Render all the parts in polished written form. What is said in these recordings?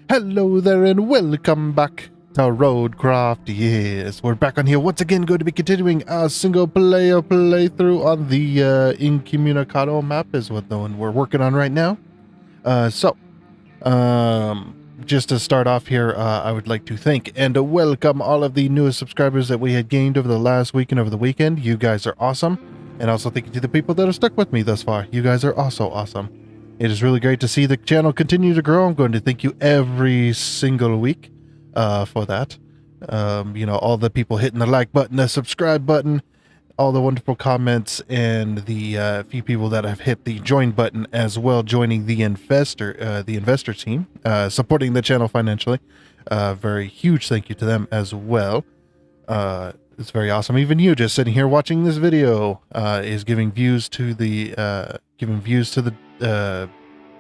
Hello there and welcome back to RoadCraft. Yes, we're back on here once again, going to be continuing our single player playthrough on the Incommunicado map is what the one we're working on right now. Just to start off here, I would like to thank and welcome all of the newest subscribers that we had gained over the last week and over the weekend. You guys are awesome. And also thank you to the people that have stuck with me thus far. You guys are also awesome. It is really great to see the channel continue to grow. I'm going to thank you every single week for that. You know, all the people hitting the like button, the subscribe button, all the wonderful comments, and the few people that have hit the join button as well, joining the investor team, supporting the channel financially. Very huge thank you to them as well. It's very awesome. Even you just sitting here watching this video is giving views to the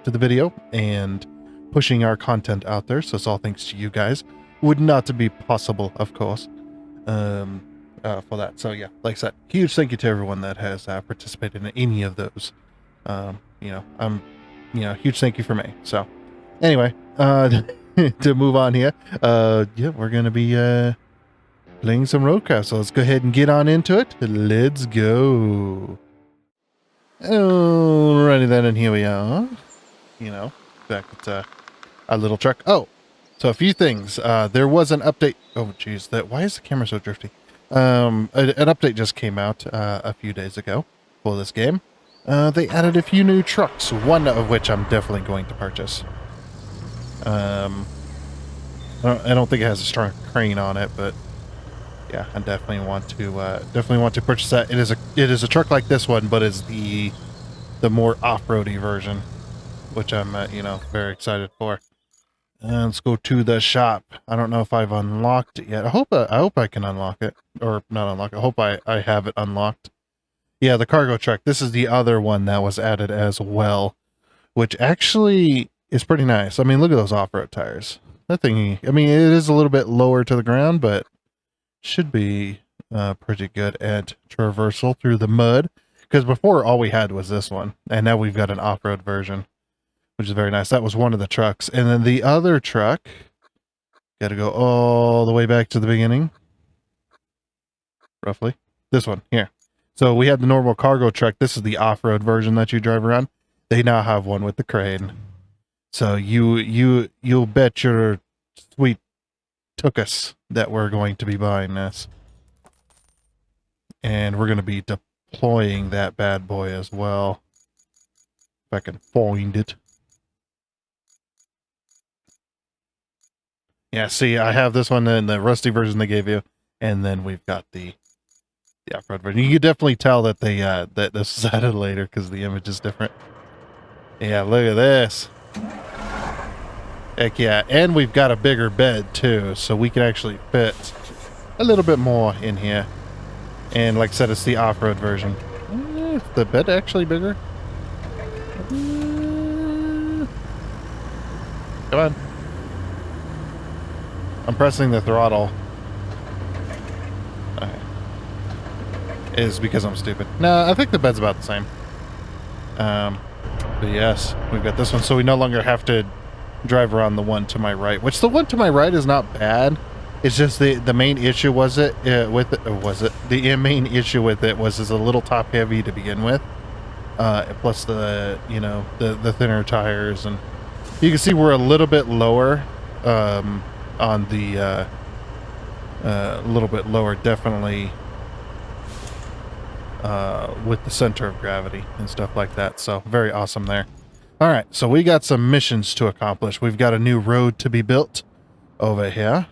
video and pushing our content out there. So it's all thanks to you guys. Would not be possible, of course, for that. So yeah, like I said, huge thank you to everyone that has participated in any of those. Huge thank you for me. So anyway, to move on here, yeah, we're gonna be playing some RoadCraft. So let's go ahead and get on into it. Let's go. Alrighty then, and here we are. You know, back at our little truck. Oh, so a few things. There was an update. Oh, geez, why is the camera so drifty? An update just came out a few days ago for this game. They added a few new trucks, one of which I'm definitely going to purchase. I don't think it has a strong crane on it, but yeah, I definitely want to purchase that. It is a truck like this one, but it's the more off-roady version, which I'm very excited for. And let's go to the shop. I don't know if I've unlocked it yet. I hope I can unlock it, or not unlock it. I hope I have it unlocked. Yeah, the cargo truck. This is the other one that was added as well, which actually is pretty nice. I mean, look at those off-road tires. That thing. I mean, it is a little bit lower to the ground, but should be pretty good at traversal through the mud, because before all we had was this one, and now we've got an off-road version, which is very nice. That was one of the trucks, and then the other truck, got to go all the way back to the beginning, roughly. This one here. So we had the normal cargo truck. This is the off-road version that you drive around. They now have one with the crane. So you'll bet your sweet took us that we're going to be buying this, and we're going to be deploying that bad boy as well, if I can find it. Yeah, see, I have this one in the rusty version they gave you, and then we've got the off-road version. You can definitely tell that they that this is added later because the image is different. Yeah, look at this. Heck yeah, and we've got a bigger bed too, so we can actually fit a little bit more in here. And like I said, it's the off-road version. Is the bed actually bigger? Come on. I'm pressing the throttle. Okay. Is because I'm stupid. No, I think the bed's about the same. But yes, we've got this one, so we no longer have to drive around the one to my right, which the one to my right is not bad. It's just the main issue was the main issue with it was it's a little top heavy to begin with, plus the thinner tires, and you can see we're a little bit lower on the little bit lower definitely with the center of gravity and stuff like that, so very awesome there. All right, so we got some missions to accomplish. We've got a new road to be built over here.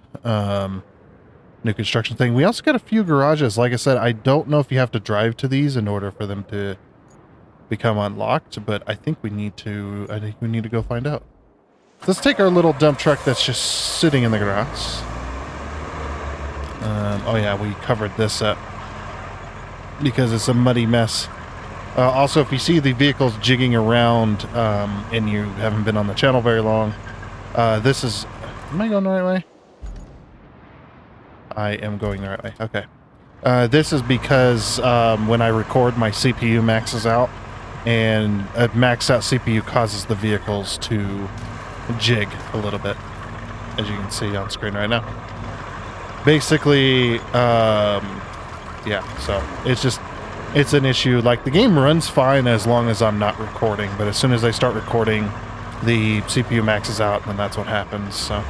New construction thing. We also got a few garages. Like I said, I don't know if you have to drive to these in order for them to become unlocked, but I think we need to go find out. Let's take our little dump truck that's just sitting in the grass. Oh yeah, we covered this up because it's a muddy mess. Also, if you see the vehicles jigging around and you haven't been on the channel very long, this is... Am I going the right way? I am going the right way. Okay. This is because when I record, my CPU maxes out, and a maxed out CPU causes the vehicles to jig a little bit. as you can see on screen right now. Basically, yeah, so it's an issue. Like, the game runs fine as long as I'm not recording, but as soon as I start recording, the CPU maxes out, and that's what happens, so.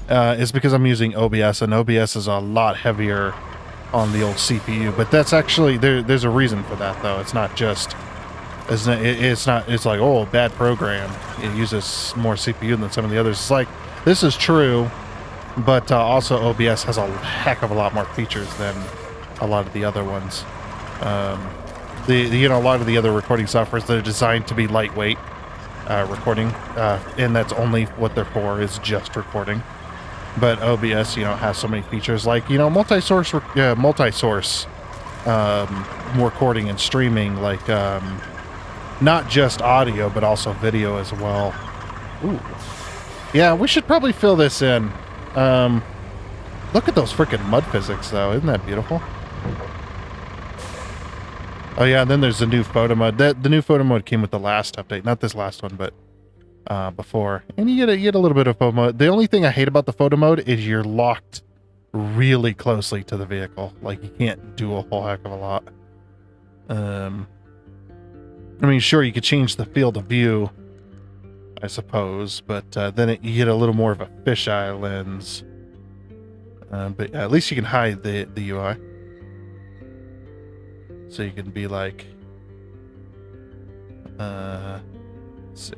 It's because I'm using OBS, and OBS is a lot heavier on the old CPU, but that's actually, there's a reason for that, though. It's not just, it's like, oh, bad program. It uses more CPU than some of the others. It's like, this is true, but also OBS has a heck of a lot more features than a lot of the other ones. You know, a lot of the other recording softwares that are designed to be lightweight recording, and that's only what they're for, is just recording. But OBS, you know, has so many features like, you know, multi-source recording and streaming, like not just audio but also video as well. Ooh. Yeah, we should probably fill this in. Look at those freaking mud physics, though. Isn't that beautiful? Oh yeah, and then there's the new photo mode. The new photo mode came with the last update, not this last one, but before. And you get a little bit of photo mode. The only thing I hate about the photo mode is you're locked really closely to the vehicle. Like, you can't do a whole heck of a lot. I mean, sure, you could change the field of view, I suppose, but then you get a little more of a fisheye lens. But at least you can hide the UI. So you can be like, let's see.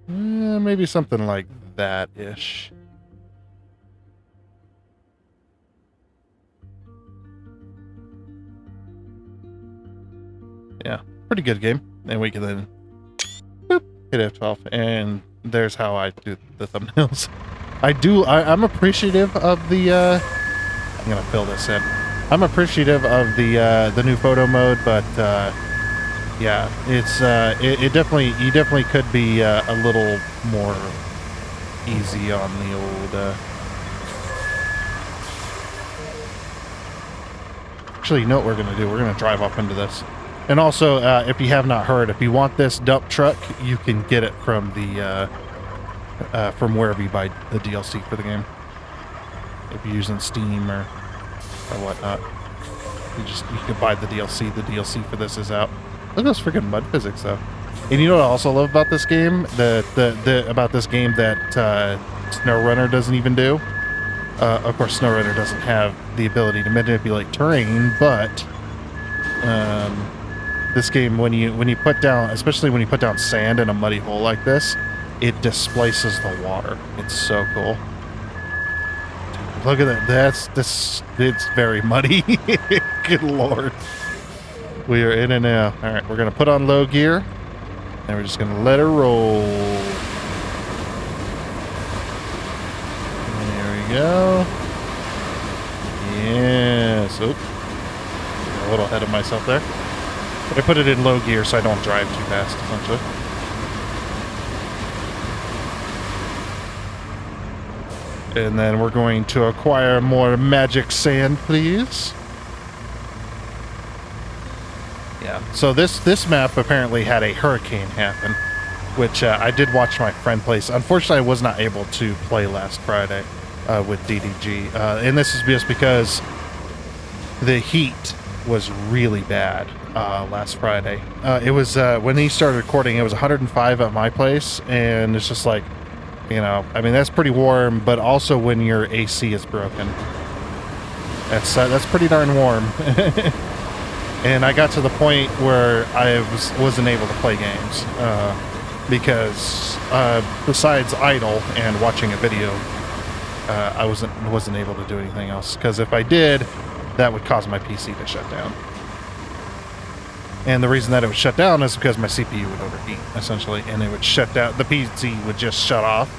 Maybe something like that-ish. Yeah, pretty good game. And we can then boop, hit F12, and there's how I do the thumbnails. I'm appreciative of the, I'm gonna fill this in. I'm appreciative of the new photo mode, but yeah, it's you definitely could be a little more easy on the old. Actually, you know what we're gonna do? We're gonna drive off into this. And also, if you have not heard, if you want this dump truck, you can get it from the from wherever you buy the DLC for the game. If you're using Steam or whatnot, you can buy the DLC. The DLC for this is out. Look at those freaking mud physics, though. And you know what I also love about this game? About this game that SnowRunner doesn't even do. Of course, SnowRunner doesn't have the ability to manipulate terrain, but this game, when you put down, especially when you put down sand in a muddy hole like this, it displaces the water. It's so cool. Dude, look at that. It's very muddy. Good lord. We are in and out. All right, we're gonna put on low gear, and we're just gonna let her roll. There we go. Yes. Oop. A little ahead of myself there. But I put it in low gear so I don't drive too fast, essentially. And then we're going to acquire more magic sand, please. Yeah, so this map apparently had a hurricane happen, which I did watch my friend play. Unfortunately, I was not able to play last Friday with DDG. And this is just because the heat was really bad last Friday. It was, when he started recording, it was 105 at my place, and it's just like, you know, I mean, that's pretty warm, but also when your AC is broken. That's pretty darn warm. And I got to the point where I wasn't able to play games because besides idle and watching a video, I wasn't able to do anything else. Because if I did, that would cause my PC to shut down. And the reason that it would shut down is because my CPU would overheat, essentially, and it would shut down. The PC would just shut off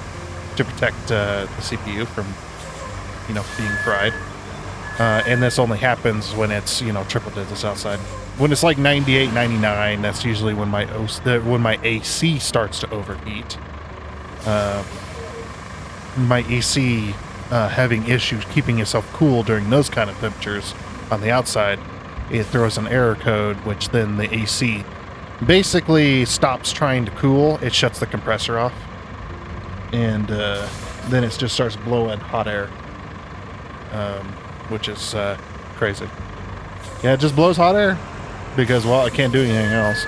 to protect the CPU from, you know, being fried. And this only happens when it's, you know, triple digits outside. When it's like 98, 99, that's usually when my AC starts to overheat. My AC having issues keeping itself cool during those kind of temperatures on the outside, it throws an error code, which then the AC basically stops trying to cool. It shuts the compressor off, and then it just starts blowing hot air, which is crazy. Yeah, it just blows hot air because, well, I can't do anything else.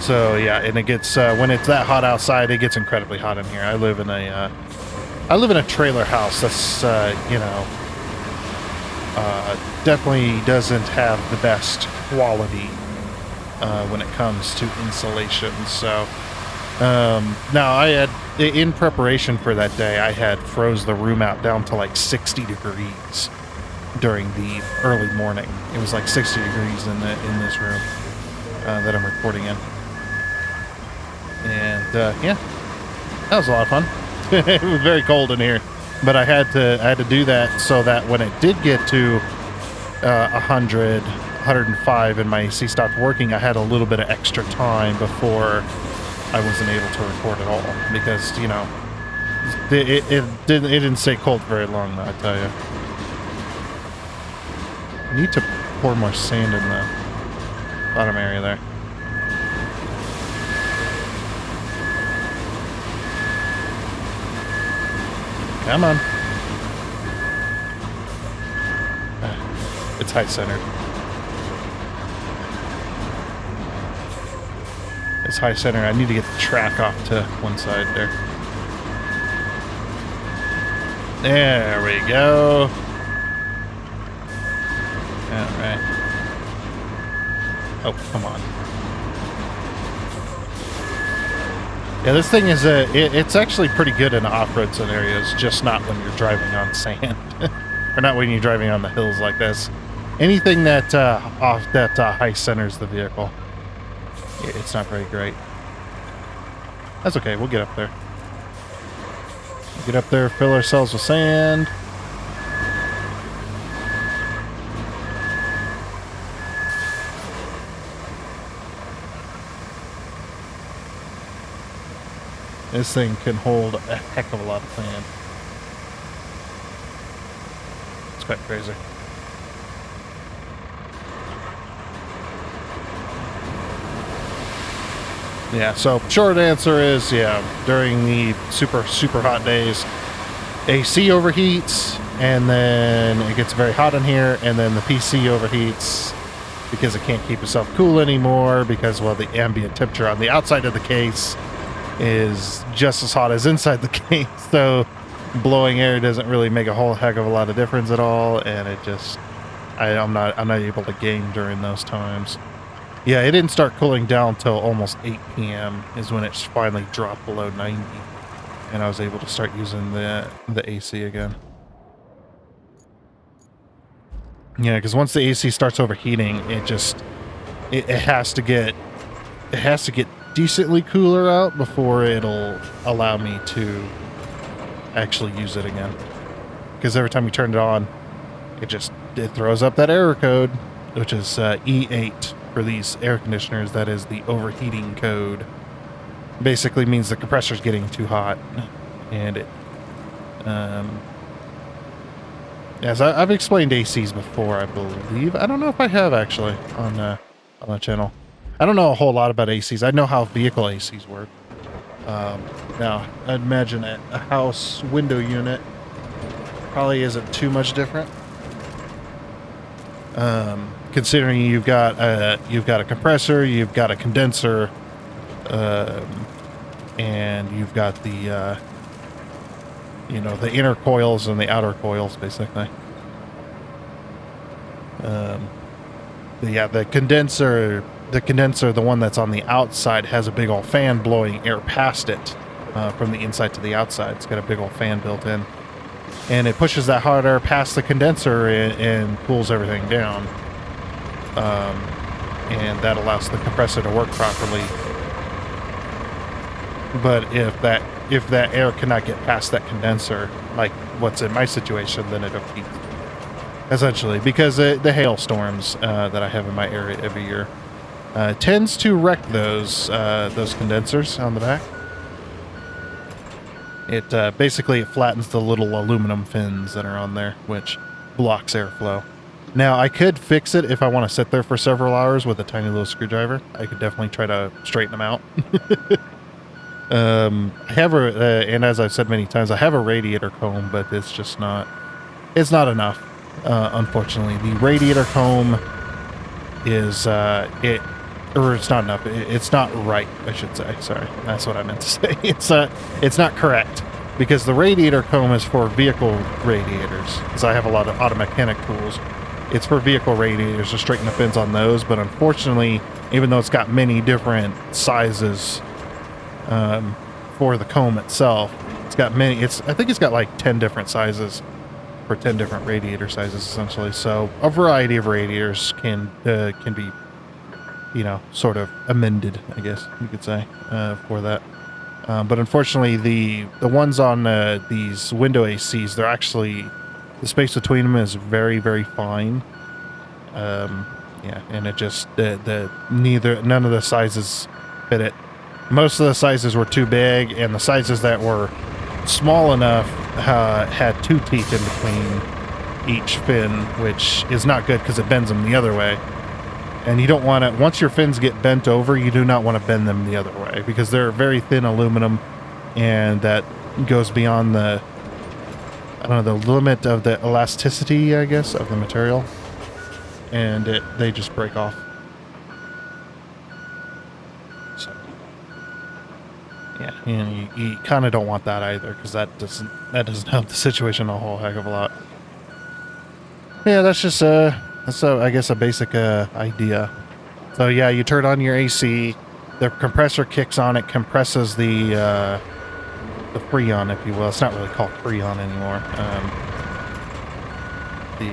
So yeah, and it gets when it's that hot outside, it gets incredibly hot in here. I live in a trailer house that's definitely doesn't have the best quality when it comes to insulation. So now I had, in preparation for that day, I had froze the room out down to like 60 degrees during the early morning. It was like 60 degrees in this room that I'm recording in. And yeah, that was a lot of fun. It was very cold in here, but I had to do that so that when it did get to 100, 105 and my AC stopped working, I had a little bit of extra time before I wasn't able to record at all, because it didn't stay cold very long, I tell you. I need to pour more sand in the bottom area there. Come on. It's high centered. It's high centered. I need to get the track off to one side there. There we go. Alright. Oh, come on. Yeah, this thing is it's actually pretty good in off-road scenarios, just not when you're driving on sand. Or not when you're driving on the hills like this. Anything that high centers the vehicle, it's not very great. That's okay, we'll get up there. Get up there, fill ourselves with sand. This thing can hold a heck of a lot of sand. It's quite crazy. Yeah, so short answer is, yeah, during the super, super hot days, AC overheats, and then it gets very hot in here, and then the PC overheats because it can't keep itself cool anymore because, well, the ambient temperature on the outside of the case is just as hot as inside the case, so blowing air doesn't really make a whole heck of a lot of difference at all, and it just, I'm not able to game during those times. Yeah, it didn't start cooling down till almost 8 p.m. is when it finally dropped below 90, and I was able to start using the AC again. Yeah, because once the AC starts overheating, it has to get decently cooler out before it'll allow me to actually use it again. Because every time you turn it on, it throws up that error code, which is E8 for these air conditioners. That is the overheating code. Basically means the compressor's getting too hot, and it yes, I've explained ACs before, I believe. I don't know if I have actually on the channel. I don't know a whole lot about ACs. I know how vehicle ACs work. Now, I'd imagine a house window unit probably isn't too much different. Considering you've got a compressor, you've got a condenser, and you've got the the inner coils and the outer coils, basically. Yeah, the condenser, the one that's on the outside, has a big old fan blowing air past it from the inside to the outside. It's got a big old fan built in, and it pushes that hot air past the condenser and cools everything down. And that allows the compressor to work properly. But if that air cannot get past that condenser, like what's in my situation, then it overheats. Essentially, because the hailstorms that I have in my area every year tends to wreck those condensers on the back. It basically flattens the little aluminum fins that are on there, which blocks airflow. Now, I could fix it if I want to sit there for several hours with a tiny little screwdriver. I could definitely try to straighten them out. I have and as I've said many times, I have a radiator comb, but it's just not, it's not enough, unfortunately. The radiator comb is, or it's not enough. It's not right, I should say. Sorry, that's what I meant to say. It's not correct, because the radiator comb is for vehicle radiators, because I have a lot of auto mechanic tools. It's for vehicle radiators to straighten the fins on those, but unfortunately, even though it's got many different sizes, for the comb itself, it's got many. I think it's got like 10 different sizes for 10 different radiator sizes, essentially. So a variety of radiators can be, you know, sort of amended, I guess you could say, for that. But unfortunately, the ones on these window ACs, they're actually, the space between them is very, very fine. Yeah, and it just none of the sizes fit it. Most of the sizes were too big, and the sizes that were small enough had 2 teeth in between each fin, which is not good because it bends them the other way. And you don't want to, once your fins get bent over, you do not want to bend them the other way, because they're very thin aluminum, and that goes beyond the, I don't know, the limit of the elasticity, I guess, of the material, and they just break off. So, yeah, and you kind of don't want that either, because that doesn't help the situation a whole heck of a lot. Yeah, that's just that's I guess a basic idea. So yeah, you turn on your AC, the compressor kicks on, it compresses the Freon, if you will. It's not really called Freon anymore. The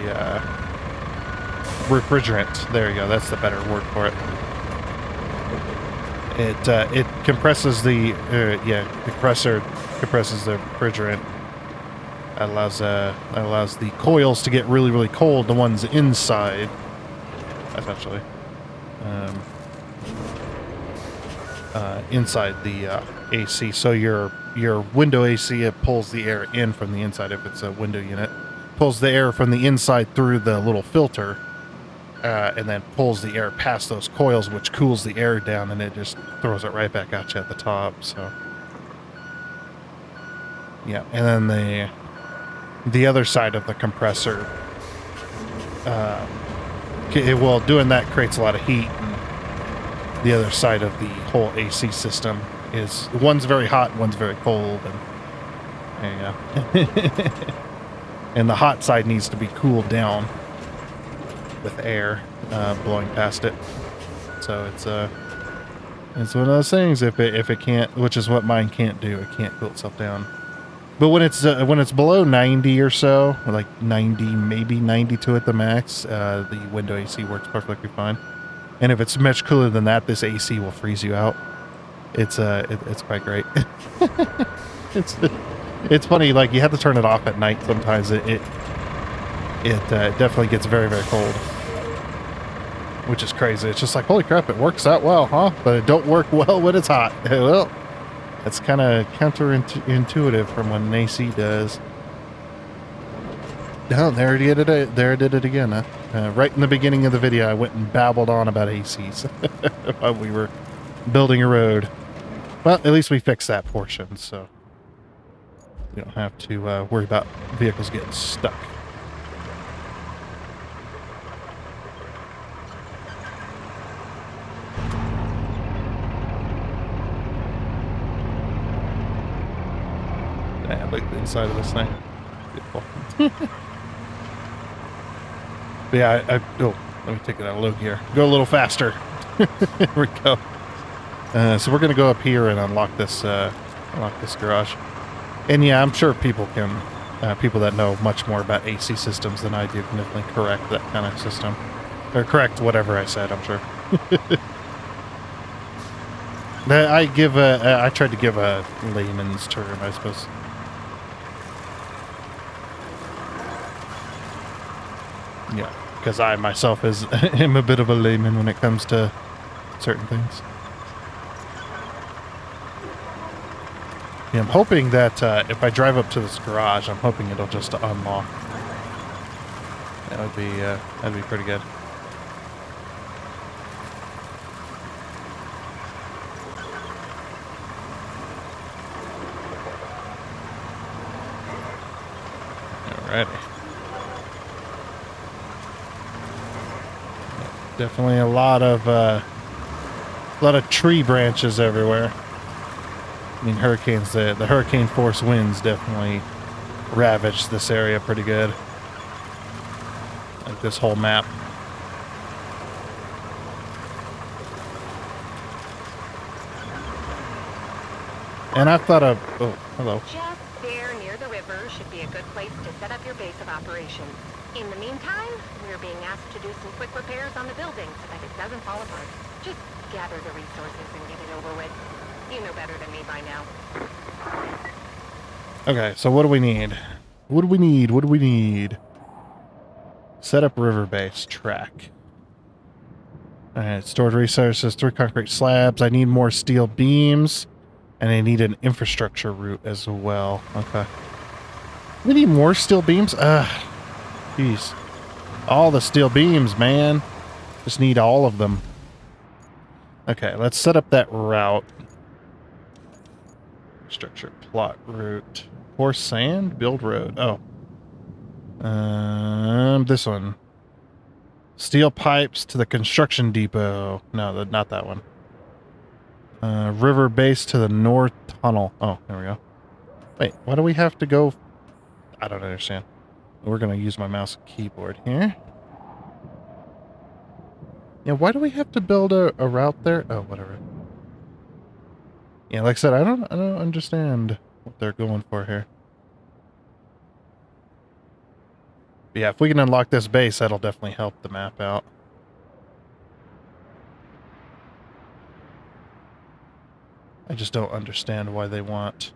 refrigerant. There you go. That's the better word for it. It compresses the the compressor compresses the refrigerant. Allows the coils to get really, really cold, the ones inside, essentially, inside the AC. So your window AC, it pulls the air in from the inside. If it's a window unit, pulls the air from the inside through the little filter, and then pulls the air past those coils, which cools the air down, and it just throws it right back at you at the top. So yeah, and then the other side of the compressor, well, doing that creates a lot of heat, and the other side of the whole AC system is, one's very hot, one's very cold, and there you go. And the hot side needs to be cooled down with air blowing past it. So it's one of those things. If it can't, which is what mine can't do, it can't cool itself down. But when it's below 90 or so, or like 90, maybe 92 at the max, the window AC works perfectly fine. And if it's much cooler than that, this AC will freeze you out. It's quite great. It's funny, like, you have to turn it off at night sometimes. It definitely gets very, very cold, which is crazy. It's just like, holy crap, it works out well, huh? But it don't work well when it's hot. Well, that's kind of counterintuitive from what an AC does. Oh, there it did it. There it did it again. Huh? Right in the beginning of the video, I went and babbled on about ACs while we were building a road. Well, at least we fixed that portion, so we don't have to worry about vehicles getting stuck. I like the inside of this thing. Beautiful. But yeah, oh, let me take it out of low gear. Go a little faster. Here we go. So we're gonna go up here and unlock this garage. And yeah, I'm sure people that know much more about AC systems than I do can definitely correct that kind of system, or correct whatever I said. I'm sure. I tried to give a layman's term, I suppose. Yeah, because I myself am a bit of a layman when it comes to certain things. Yeah, I'm hoping that if I drive up to this garage, I'm hoping it'll just unlock. That'd be pretty good. Alrighty. Definitely a lot of tree branches everywhere. I mean, hurricanes. The hurricane force winds definitely ravaged this area pretty good. Like this whole map. And I've thought of... Oh, hello. Just there near the river should be a good place to set up your base of operations. In the meantime, we're being asked to do some quick repairs on the building so that it doesn't fall apart. Just gather the resources and get it over with. You know better than me by now. Okay, so what do we need? What do we need? What do we need? Set up river base track. Alright, stored resources, 3 concrete slabs. I need more steel beams. And I need an infrastructure route as well. Okay. We need more steel beams? Jeez. All the steel beams, man. Just need all of them. Okay, let's set up that route. Structure plot route. Pour sand, build road. Oh. This one. Steel pipes to the construction depot. No, not that one. River base to the north tunnel. Oh, there we go. Wait, why do we have to go? I don't understand. We're going to use my mouse and keyboard here. Yeah, why do we have to build a route there? Oh, whatever. Yeah, like I said, I don't understand what they're going for here. But yeah, if we can unlock this base, that'll definitely help the map out. I just don't understand why they want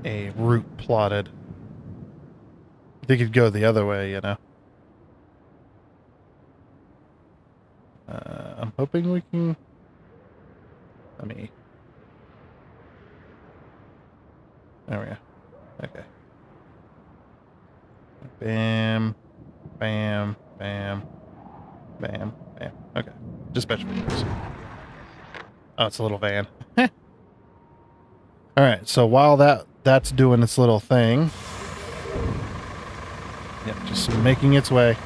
a route plotted. They could go the other way, you know. I'm hoping we can... Let me... There we go. Okay. Bam. Bam. Bam. Bam. Bam. Okay. Dispatch vehicles. Oh, it's a little van. Alright, so while that's doing its little thing... Yep, just making its way.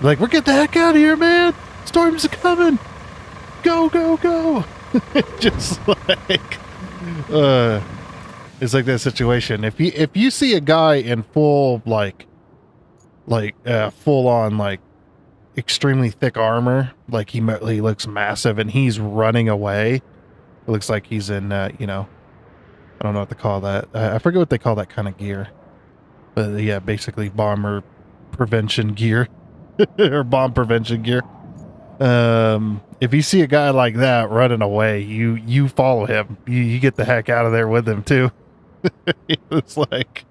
Like, we're getting the heck out of here, man! Storms are coming! Go, go, go! Just like... it's like that situation. If you see a guy in full, full on, like, extremely thick armor, like he looks massive and he's running away, it looks like he's in, you know, I don't know what to call that. I forget what they call that kind of gear. But yeah, basically bomber prevention gear. Or bomb prevention gear. If you see a guy like that running away, you follow him. You get the heck out of there with him too. It's like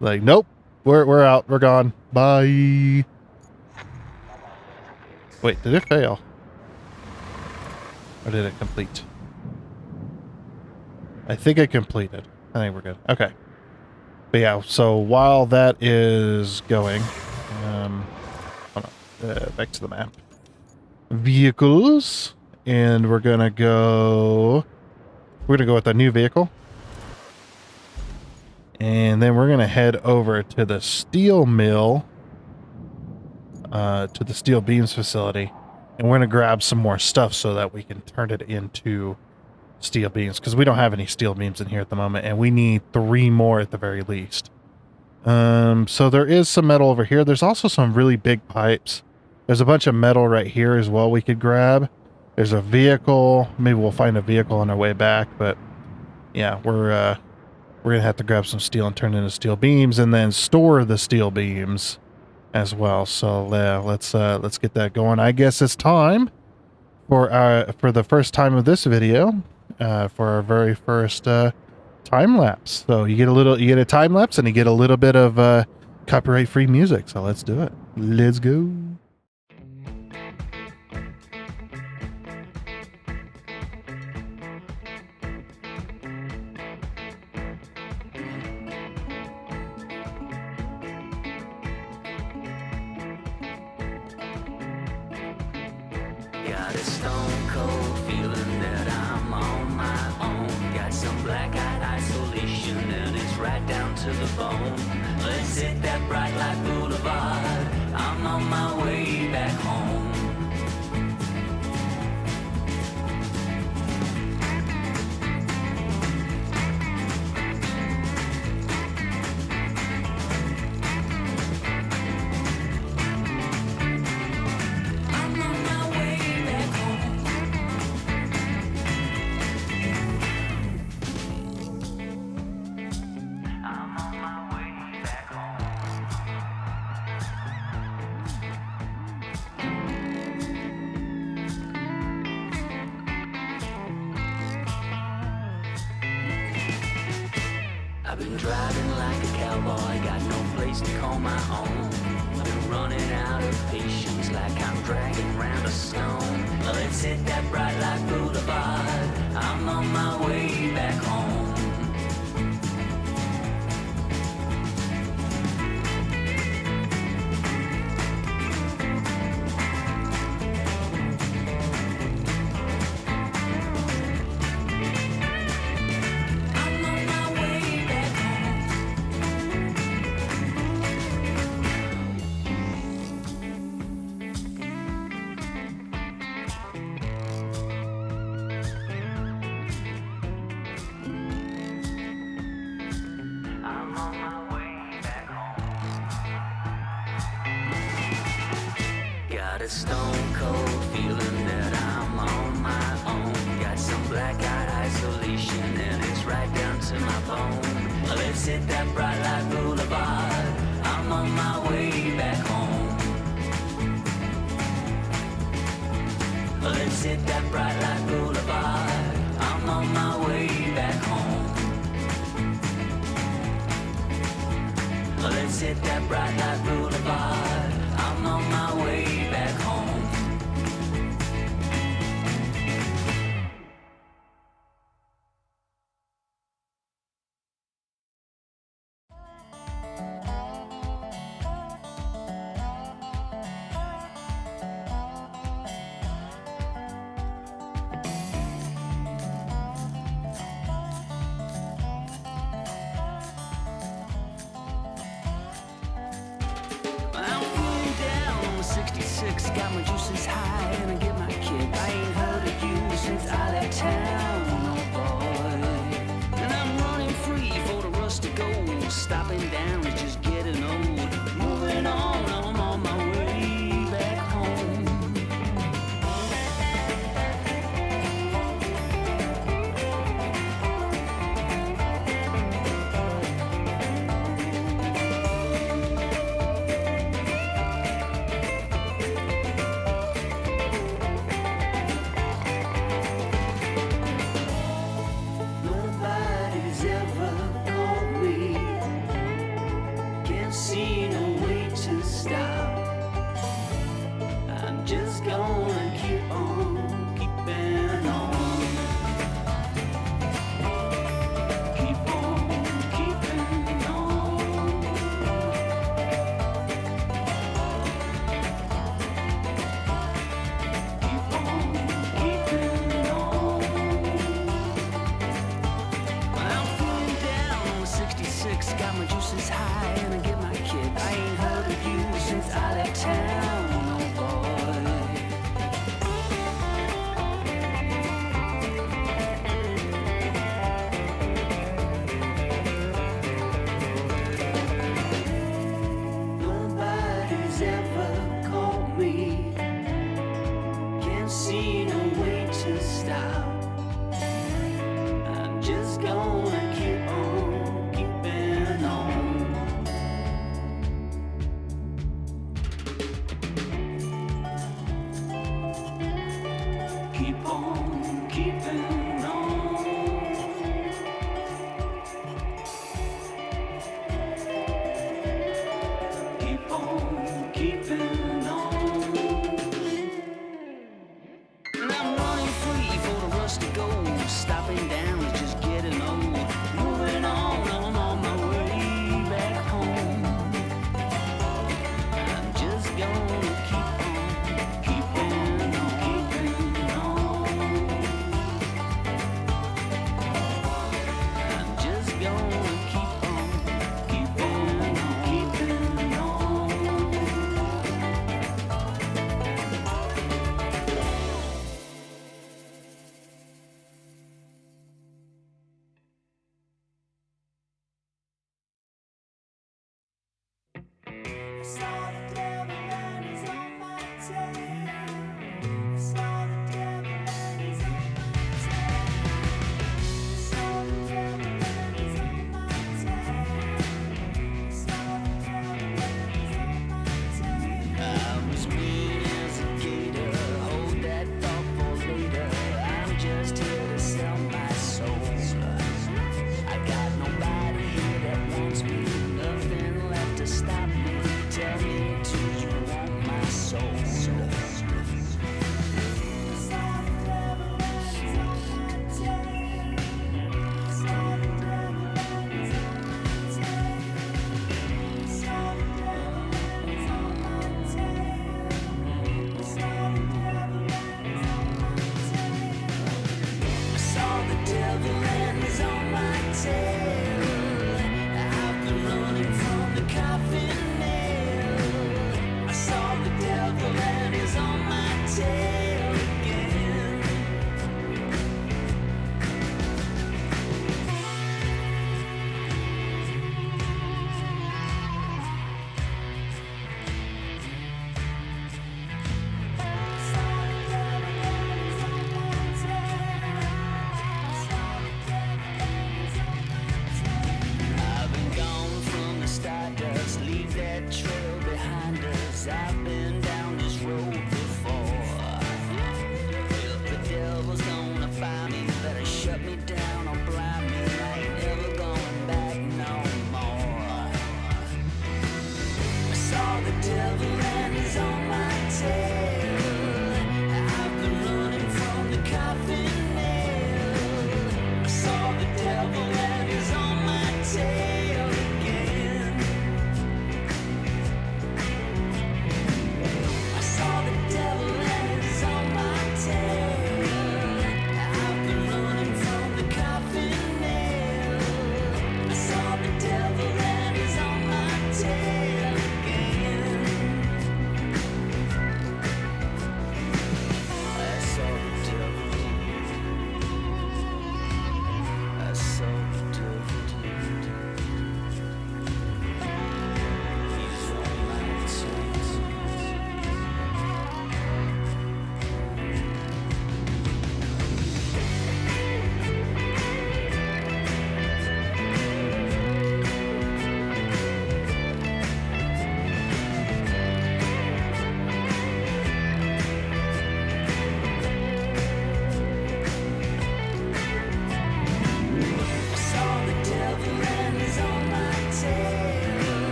nope, we're out, we're gone, bye. Wait, did it fail? Or did it complete? I think it completed. I think we're good. Okay. But yeah, so while that is going, hold on, back to the map. Vehicles, and we're gonna go with a new vehicle. And then we're gonna head over to the steel mill, to the steel beams facility, and we're gonna grab some more stuff so that we can turn it into steel beams, because we don't have any steel beams in here at the moment, and we need 3 more at the very least. So there is some metal over here. There's also some really big pipes. There's a bunch of metal right here as well we could grab. There's a vehicle. Maybe we'll find a vehicle on our way back, but yeah, we're gonna have to grab some steel and turn it into steel beams, and then store the steel beams as well. So let's get that going. I guess it's time for the first time of this video, for our very first time lapse. So you get a time lapse, and you get a little bit of copyright free music. So let's do it. Let's go. Got a stone cold feeling that I'm on my own. Got some black-eyed isolation and it's right down to the bone. Let's hit that bright light boulevard. I'm on my way back home. I've been driving like a cowboy, got no place to call my own. Been running out of patience like I'm dragging round a stone. Let's hit that bright light boulevard. I'm on my way back home. Got a stone cold feeling that I'm on my own. Got some black-eyed isolation and it's right down to my bone. Let's hit that bright light boulevard. I'm on my way back home. Let's hit that bright light boulevard. I'm on my way back home. Let's hit that bright light boulevard. I'm on my way back home. I'm feeling down on 66, got my juices high and I get my kick. I ain't heard of you since I left town, oh boy. And I'm running free for the rust to go. Stopping down is just getting old. Moving on, I'm on my way back home. Nobody's ever called me. Can't see no way to stop. I'm just gonna keep on keeping on. Keep on keeping on. Keep on keeping on. I'm feeling down on 66, got my juices high and I get my kick. I ain't heard of you since I left town, oh boy. Nobody's ever called me. Can't see no way to stop. I'm just gonna keep on keeping on. Keep on keeping on. Keep on keeping on. And I'm running free for the rust to go. Stopping down is just getting old. Moving on, I'm on my way back home. I'm just gonna keep on keeping on.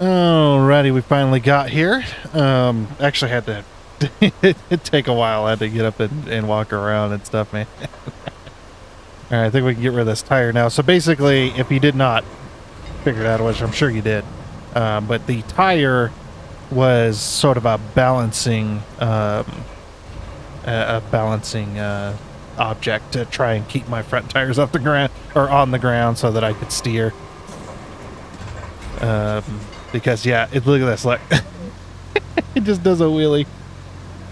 Alrighty, we finally got here. Actually had to it take a while. I had to get up and walk around and stuff, man. Alright, I think we can get rid of this tire now. So basically, if you did not figure it out, which I'm sure you did, but the tire was sort of a balancing object to try and keep my front tires off the ground or on the ground so that I could steer. Because yeah, look at this, look. It just does a wheelie.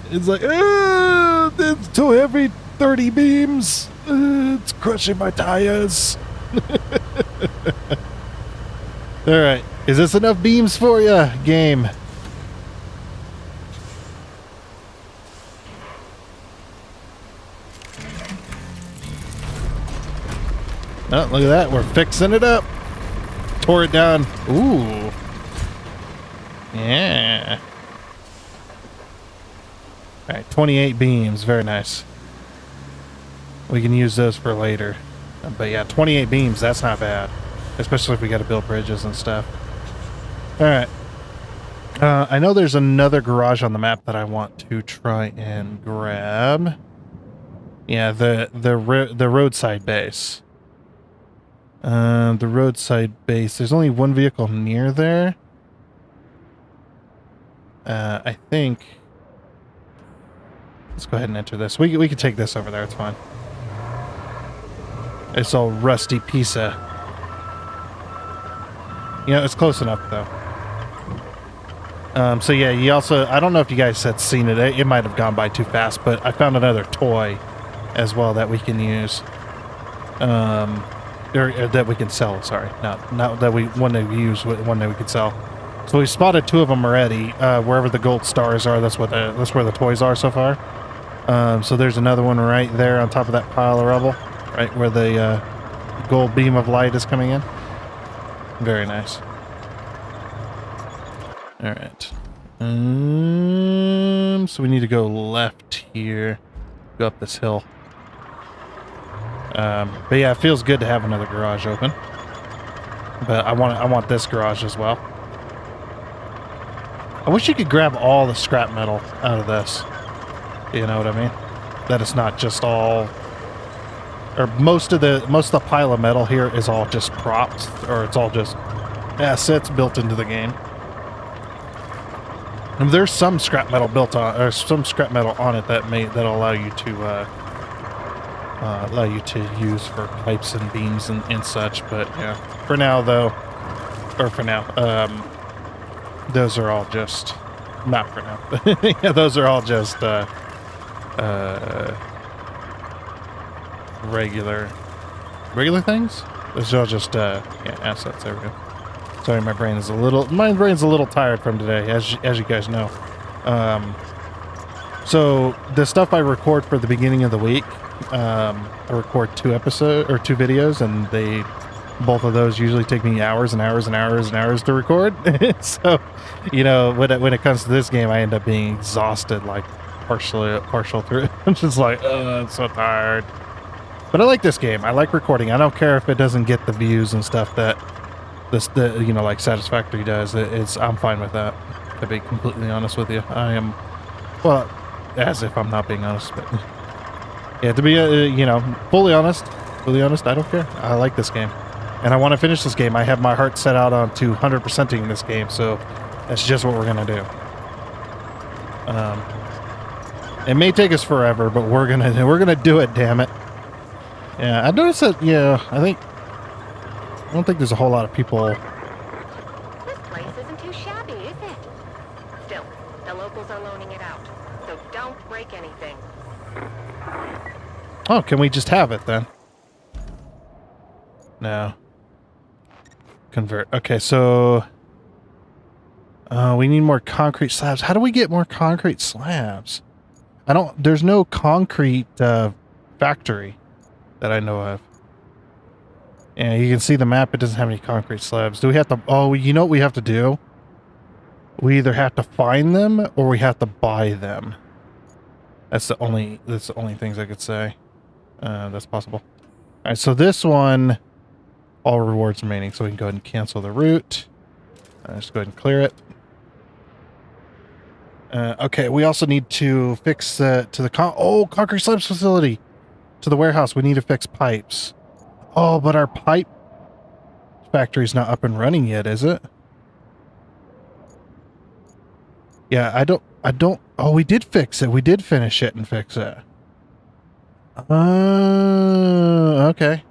It's like, it's too heavy, 30 beams. It's crushing my tires. All right, is this enough beams for you, game? Oh, look at that, we're fixing it up. Tore it down. Ooh. Yeah. All right, 28 beams. Very nice. We can use those for later. But yeah, 28 beams, that's not bad. Especially if we got to build bridges and stuff. All right. I know there's another garage on the map that I want to try and grab. Yeah, the roadside base. The roadside base. There's only one vehicle near there. I think. Let's go ahead and enter this. We can take this over there. It's fine. It's all rusty pizza. You know, it's close enough though. So yeah, you also, I don't know if you guys had seen it. It might have gone by too fast, but I found another toy as well that we can use. Or that we can sell, sorry. Not that one that we use, one that we could sell. So we spotted two of them already. Wherever the gold stars are, that's where the toys are so far. So there's another one right there on top of that pile of rubble, right where the gold beam of light is coming in. Very nice. All right. So we need to go left here, go up this hill. But yeah, it feels good to have another garage open. But I want this garage as well. I wish you could grab all the scrap metal out of this. You know what I mean? That it's not just all, or most of the pile of metal here is all just props, or it's all just assets built into the game. And there's some scrap metal built on, or some scrap metal on it that'll allow you to use for pipes and beams and such. But yeah, for now though, those are all just, not for now. Yeah, those are all just regular things. Those are all just yeah, assets. There we go. Sorry, my brain's a little tired from today, as you guys know. So the stuff I record for the beginning of the week, I record 2 videos, and both of those usually take me hours and hours and hours and hours to record. So, you know, when it comes to this game, I end up being exhausted, like partial through. I'm just like, I'm so tired. But I like this game. I like recording. I don't care if it doesn't get the views and stuff that like Satisfactory does. I'm fine with that. To be completely honest with you, I am. Well, as if I'm not being honest, but yeah, to be fully honest, I don't care. I like this game, and I want to finish this game. I have my heart set out on to 100%ing this game, so that's just what we're gonna do. It may take us forever, but we're gonna do it. Damn it! Yeah, I noticed that. Yeah, I don't think there's a whole lot of people. This place isn't too shabby, is it? Still, the locals are loaning it out, so don't break anything. Oh, can we just have it then? No. Convert. Okay, so we need more concrete slabs. How do we get more concrete slabs? There's no concrete factory that I know of. Yeah, you can see the map. It doesn't have any concrete slabs. Do we have to... Oh, you know what we have to do? We either have to find them or we have to buy them. That's the only things I could say. That's possible. All right, so this one, all rewards remaining. So we can go ahead and cancel the route. Just go ahead and clear it. Okay, we also need to fix to the concrete slabs facility, to the warehouse. We need to fix pipes. Oh, but our pipe factory's not up and running yet, is it? Yeah, I don't. Oh, we did fix it. We did finish it and fix it. Okay.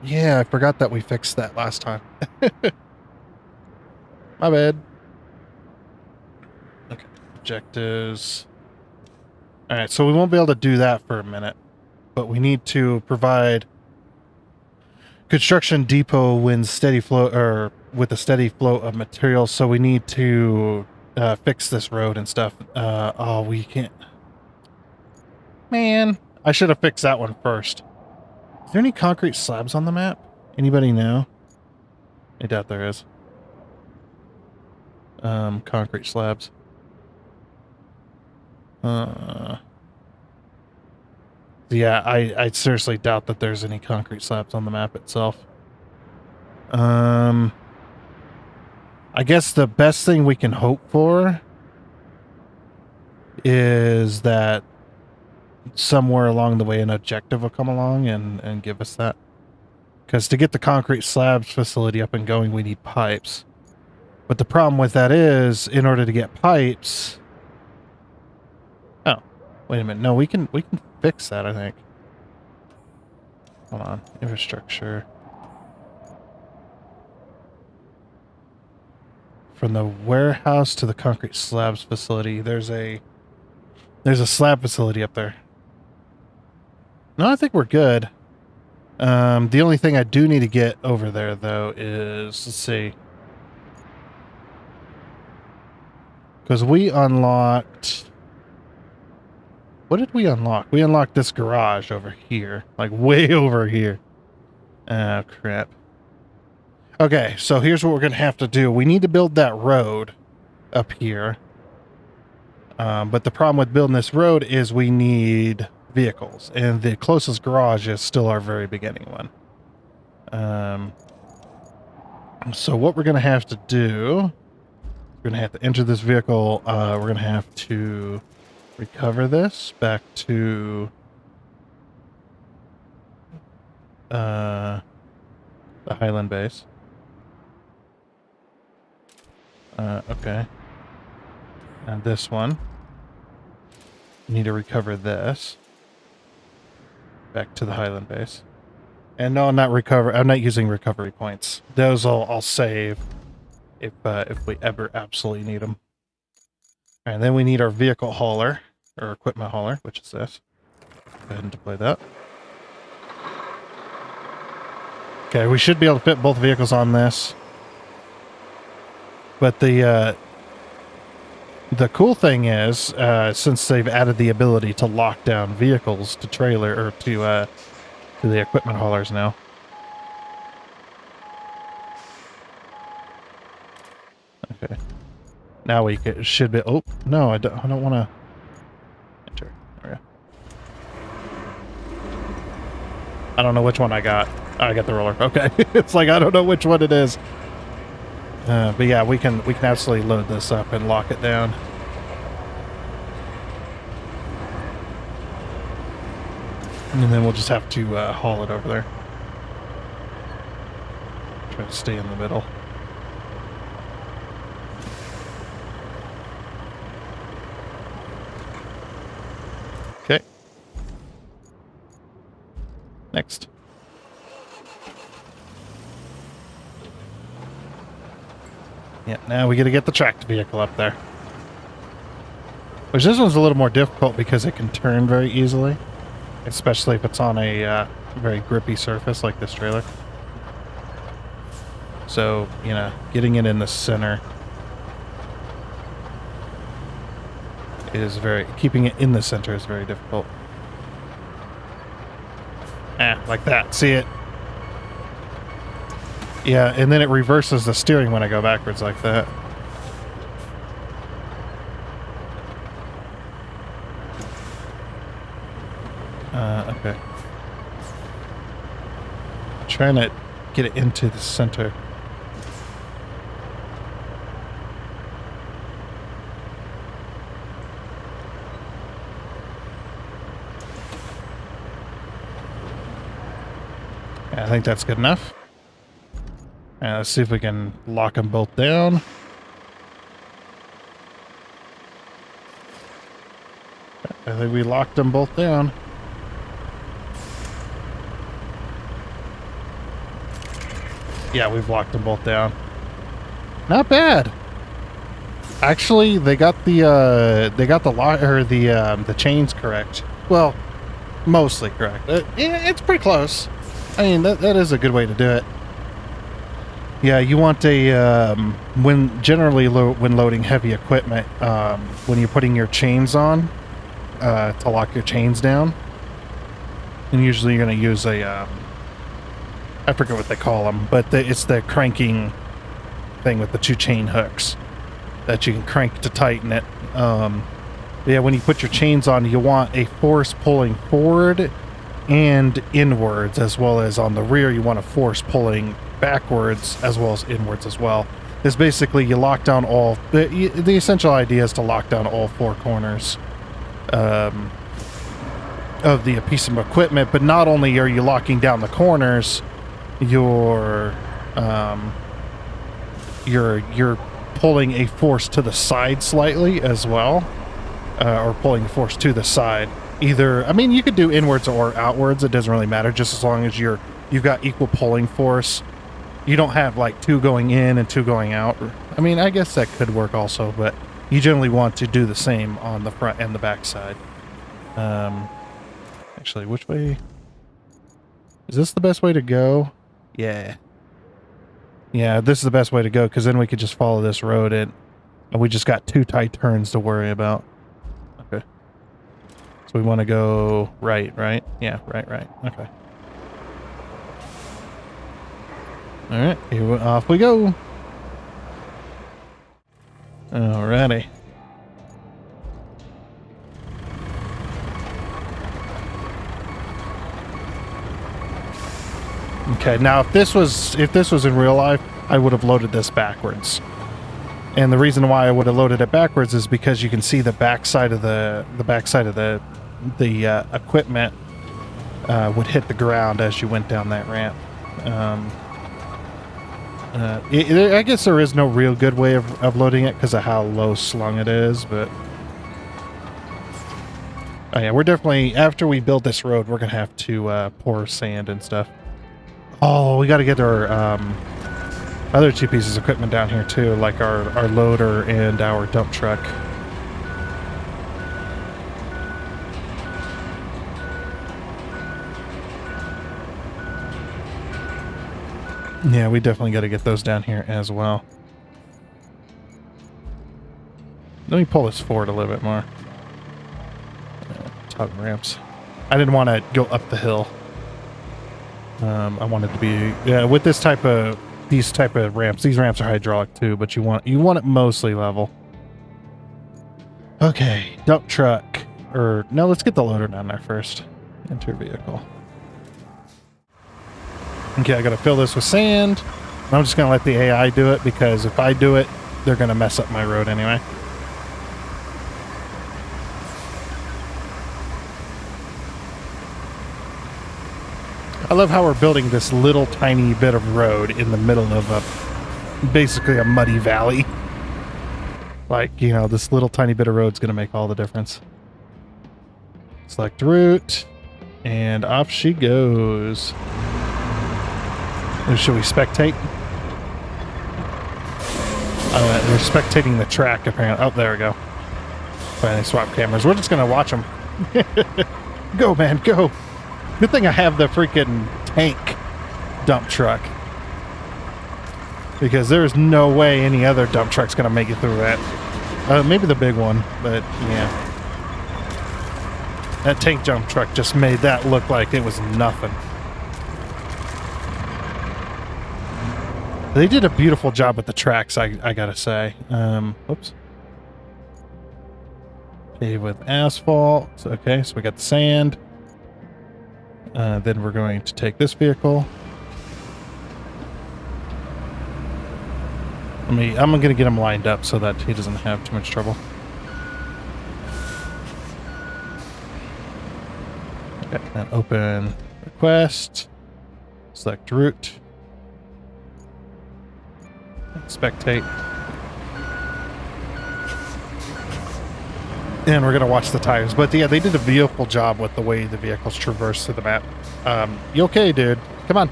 Yeah, I forgot that we fixed that last time. My bad. Okay, objectives. All right, so we won't be able to do that for a minute, but we need to provide construction depot with a steady flow of materials. So we need to fix this road and stuff. Oh, we can't. Man, I should have fixed that one first. Is there any concrete slabs on the map? Anybody know? I doubt there is. Concrete slabs. Yeah, I seriously doubt that there's any concrete slabs on the map itself. I guess the best thing we can hope for is that somewhere along the way an objective will come along and give us that. Because to get the concrete slabs facility up and going, we need pipes. But the problem with that is, in order to get pipes... Oh, wait a minute. No, we can fix that, I think. Hold on. Infrastructure. From the warehouse to the concrete slabs facility, there's a slab facility up there. No, I think we're good. The only thing I do need to get over there, though, is... Let's see. Because we unlocked... What did we unlock? We unlocked this garage over here. Like, way over here. Oh, crap. Okay, so here's what we're going to have to do. We need to build that road up here. But the problem with building this road is we need vehicles. And the closest garage is still our very beginning one. So what we're going to have to do... We're going to have to enter this vehicle. We're going to have to recover this back to the Highland base. Okay. And this one. We need to recover this back to the Highland base. And no, I'm not using recovery points. Those I'll save if we ever absolutely need them. And then we need our vehicle hauler, or equipment hauler, which is this. Go ahead and deploy that. Okay, we should be able to fit both vehicles on this. But the cool thing is, since they've added the ability to lock down vehicles to trailer, or to the equipment haulers now. Okay. Now we should be... Oh, no, I don't want to... Enter. There we go. I don't know which one I got. I got the roller. Okay. It's like, I don't know which one it is. But yeah, we can absolutely load this up and lock it down. And then we'll just have to haul it over there. Try to stay in the middle. Okay. Next. Yeah, now we gotta get the tracked vehicle up there. Which this one's a little more difficult because it can turn very easily. Especially if it's on a very grippy surface like this trailer. So, you know, getting it in the center is keeping it in the center is very difficult. Like that. See it? Yeah, and then it reverses the steering when I go backwards like that. Okay. Trying to get it into the center. Yeah, I think that's good enough. And let's see if we can lock them both down. I think we locked them both down. Yeah, we've locked them both down. Not bad. Actually, they got the lock or the chains correct. Well, mostly correct. Yeah, it's pretty close. I mean, that is a good way to do it. Yeah, you want a when loading heavy equipment, when you're putting your chains on to lock your chains down, and usually you're going to use a I forget what they call them, but it's the cranking thing with the 2 chain hooks that you can crank to tighten it. Yeah, when you put your chains on, you want a force pulling forward and inwards, as well as on the rear, you want a force pulling backwards as well as inwards as well. This basically, you lock down all... The essential idea is to lock down all 4 corners of the piece of equipment, but not only are you locking down the corners, you're pulling a force to the side slightly as well, or pulling a force to the side. Either, I mean, you could do inwards or outwards. It doesn't really matter, just as long as you've got equal pulling force. You don't have like 2 going in and 2 going out. I mean, I guess that could work also, but you generally want to do the same on the front and the back side. Actually, which way? Is this the best way to go? Yeah. Yeah, this is the best way to go, because then we could just follow this road and we just got 2 tight turns to worry about. Okay. So we want to go right? Yeah, right. Okay. All right, off we go. Alrighty. Okay, now if this was in real life, I would have loaded this backwards. And the reason why I would have loaded it backwards is because you can see the backside of the equipment would hit the ground as you went down that ramp. I guess there is no real good way of loading it because of how low slung it is, but oh yeah, we're definitely, after we build this road, we're gonna have to pour sand and stuff. Oh, we got to get our other 2 pieces of equipment down here too, like our loader and our dump truck. Yeah, we definitely got to get those down here as well. Let me pull this forward a little bit more. Top ramps. I didn't want to go up the hill. I wanted to be, yeah, with these type of ramps. These ramps are hydraulic too, but you want it mostly level. Okay, dump truck. Or no, let's get the loader down there first. Enter vehicle. Okay, I gotta fill this with sand. I'm just gonna let the AI do it, because if I do it, they're gonna mess up my road anyway. I love how we're building this little tiny bit of road in the middle of basically a muddy valley. Like, you know, this little tiny bit of road's gonna make all the difference. Select route, and off she goes. Should we spectate? We're spectating the track, apparently. Oh, there we go. Finally swap cameras. We're just gonna watch them. Go, man, go. Good thing I have the freaking tank dump truck, because there's no way any other dump truck's gonna make it through that. Maybe the big one, but yeah. That tank dump truck just made that look like it was nothing. They did a beautiful job with the tracks, I gotta say. Whoops. Okay, with asphalt. Okay, so we got the sand. Then we're going to take this vehicle. I'm gonna get him lined up so that he doesn't have too much trouble. Okay, and open request. Select route. Spectate. And we're gonna watch the tires. But yeah, they did a beautiful job with the way the vehicles traverse through the map. You okay, dude? Come on.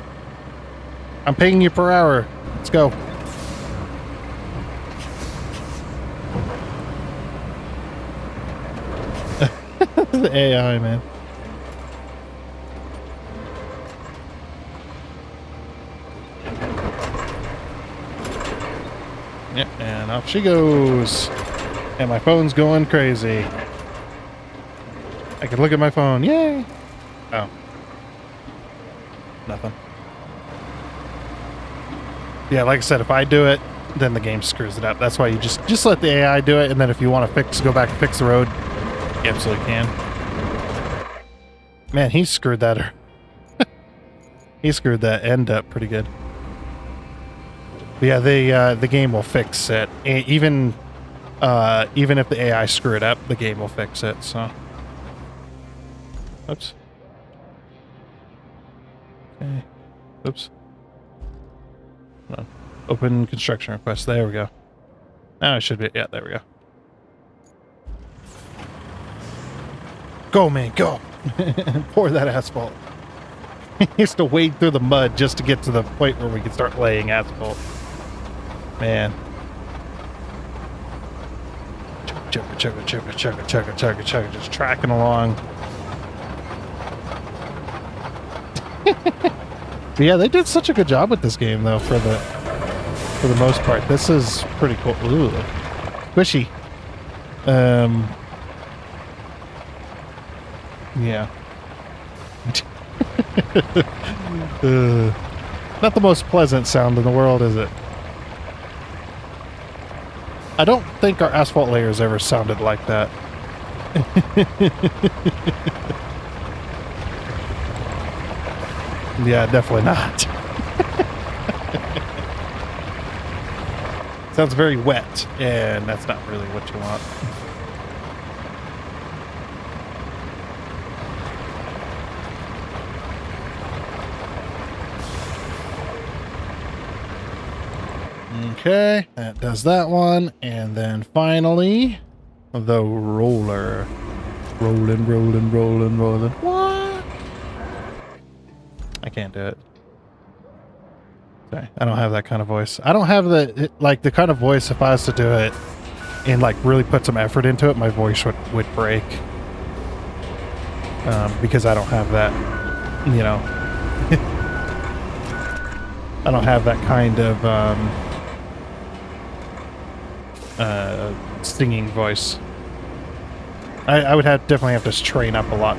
I'm paying you per hour. Let's go. The AI, man. Yep, and off she goes. And my phone's going crazy. I can look at my phone. Yay! Oh. Nothing. Yeah, like I said, if I do it, then the game screws it up. That's why you just let the AI do it, and then if you want to go back and fix the road, you absolutely can. Man, he screwed that. He screwed that end up pretty good. But yeah, the game will fix it. Even if the AI screw it up, the game will fix it. So, oops. Okay. Oops. Hold on. Open construction request. There we go. Now it should be. Yeah, there we go. Go, man, go! Pour that asphalt. He has to wade through the mud just to get to the point where we can start laying asphalt. Man. Chugga, just tracking along. But yeah, they did such a good job with this game, though, for the most part. This is pretty cool. Ooh, squishy. Yeah. Not the most pleasant sound in the world, is it? I don't think our asphalt layers ever sounded like that. Yeah, definitely not. Sounds very wet, and that's not really what you want. Okay, that does that one. And then finally, the roller. Rolling. What? I can't do it. Sorry, I don't have that kind of voice. I don't have the kind of voice, if I was to do it and like really put some effort into it, my voice would break. Because I don't have that, you know. I don't have that kind of singing voice. I would definitely have to train up a lot.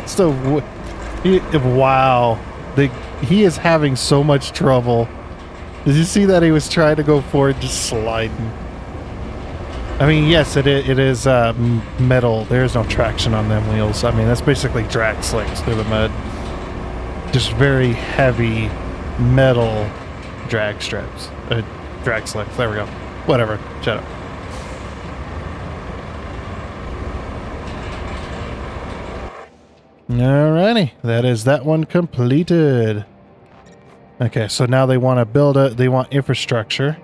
So, wow, he is having so much trouble. Did you see that he was trying to go forward, just sliding? I mean, yes, it is metal. There's no traction on them wheels. I mean, that's basically drag slicks through the mud. Just very heavy metal drag strips. Drag slicks. There we go. Whatever. Shut up. Alrighty. That is that one completed. Okay, so now they want to they want infrastructure.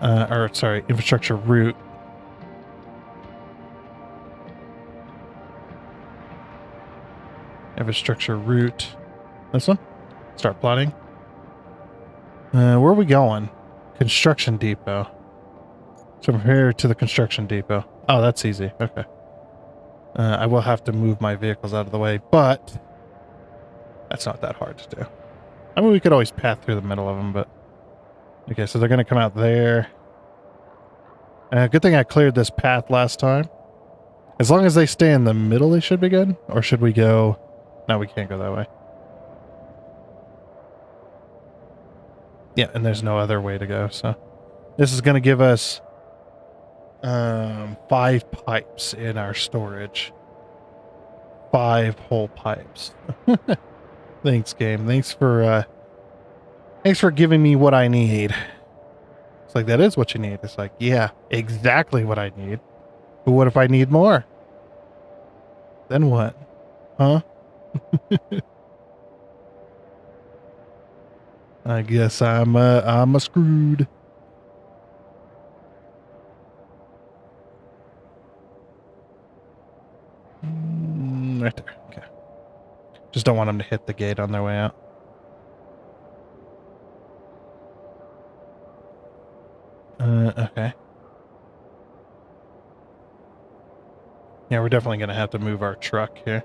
Infrastructure route. Infrastructure route. This one? Start plotting. Where are we going? Construction depot. So from here to the construction depot. Oh, that's easy. Okay. I will have to move my vehicles out of the way, but that's not that hard to do. I mean, we could always path through the middle of them, but... Okay, so they're going to come out there. Good thing I cleared this path last time. As long as they stay in the middle, they should be good. Or should we go... No, we can't go that way. Yeah, and there's no other way to go, so... This is going to give us 5 pipes in our storage. 5 whole pipes. Thanks, game. Thanks for giving me what I need. It's like, that is what you need. It's like, yeah, exactly what I need. But what if I need more? Then what? Huh? I guess I'm a screwed. Right there. Okay. Just don't want them to hit the gate on their way out. Okay. Yeah, we're definitely going to have to move our truck here.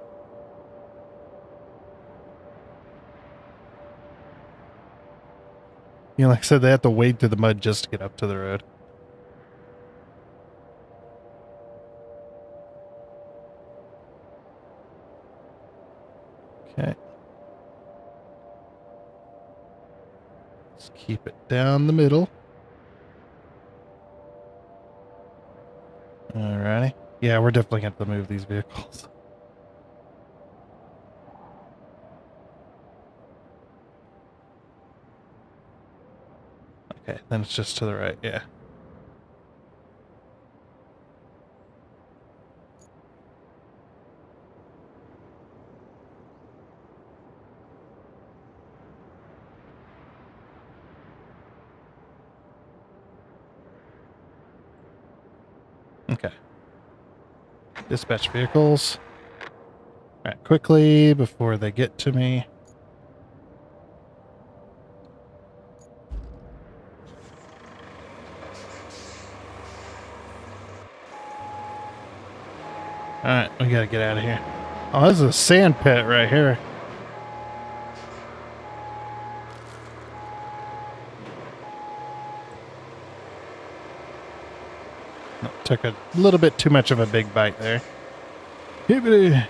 You know, like I said, they have to wade through the mud just to get up to the road. Okay. Let's keep it down the middle. Alrighty. Yeah, we're definitely going to have to move these vehicles. Okay, then it's just to the right, yeah. Okay. Dispatch vehicles. Alright, quickly before they get to me. Alright, we gotta get out of here. Oh, this is a sand pit right here. Took a little bit too much of a big bite there. Hibbity.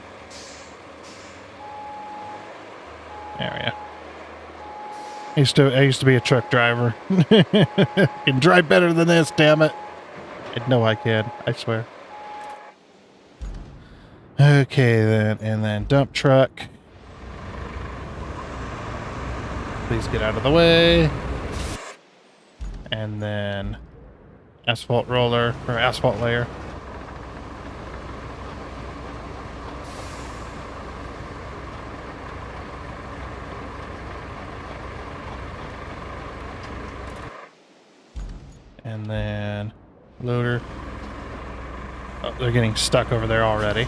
There we go. I used to be a truck driver. Can drive better than this, damn it. I know I can, I swear. Okay then, and then dump truck. Please get out of the way. And then asphalt roller, or asphalt layer. And then loader. Oh, they're getting stuck over there already.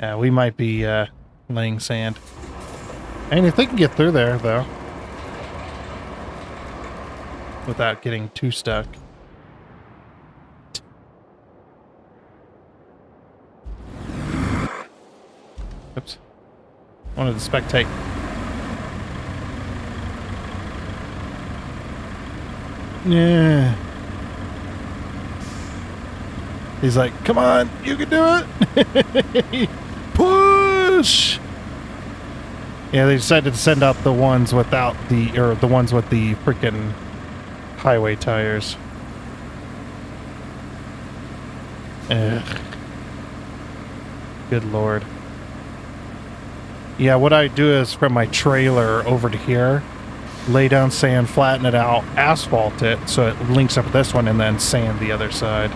Yeah, we might be laying sand. And if they can get through there, though, without getting too stuck. Oops. Wanted to spectate. Yeah. He's like, come on, you can do it. Push. Yeah, they decided to send out the ones without the ones with the freaking highway tires. Ugh. Good lord. Yeah, what I do is from my trailer over to here, lay down sand, flatten it out, asphalt it, so it links up with this one, and then sand the other side.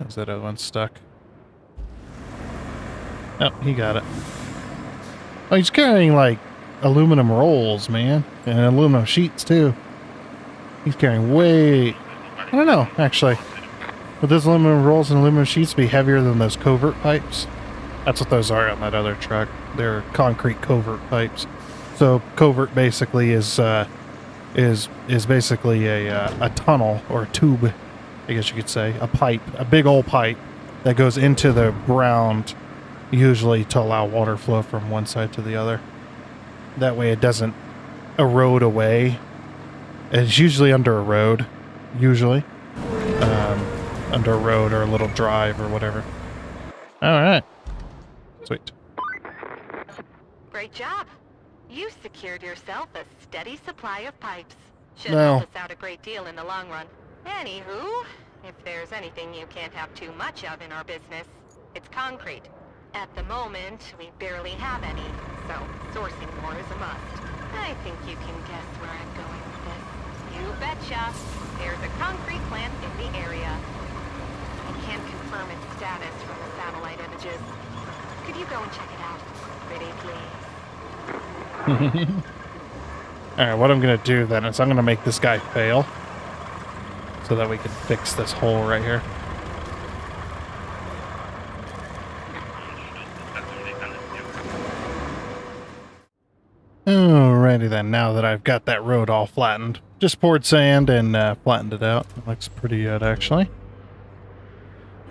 Is that other one stuck? Oh, he got it. Oh, he's carrying, like, aluminum rolls, man. And aluminum sheets, too. He's carrying way... I don't know, actually. Would those aluminum rolls and aluminum sheets be heavier than those covert pipes? That's what those are on that other truck. They're concrete covert pipes. So covert basically is basically a tunnel or a tube, I guess you could say, a pipe, a big old pipe that goes into the ground, usually to allow water flow from one side to the other. That way it doesn't erode away. It's usually under a road, usually. Under a road or a little drive or whatever. All right. Sweet. Great job. You secured yourself a steady supply of pipes. Should No. help us out a great deal in the long run. Anywho, if there's anything you can't have too much of in our business, it's concrete. At the moment, we barely have any, so sourcing more is a must. I think you can guess where I'm going with this. You betcha. There's a concrete plant in the area. I can't confirm its status from the satellite images. Could you go and check it out? Pretty please. Alright, what I'm gonna do then is I'm gonna make this guy fail. So that we can fix this hole right here. Alrighty then, now that I've got that road all flattened. Just poured sand and flattened it out. It looks pretty good, actually.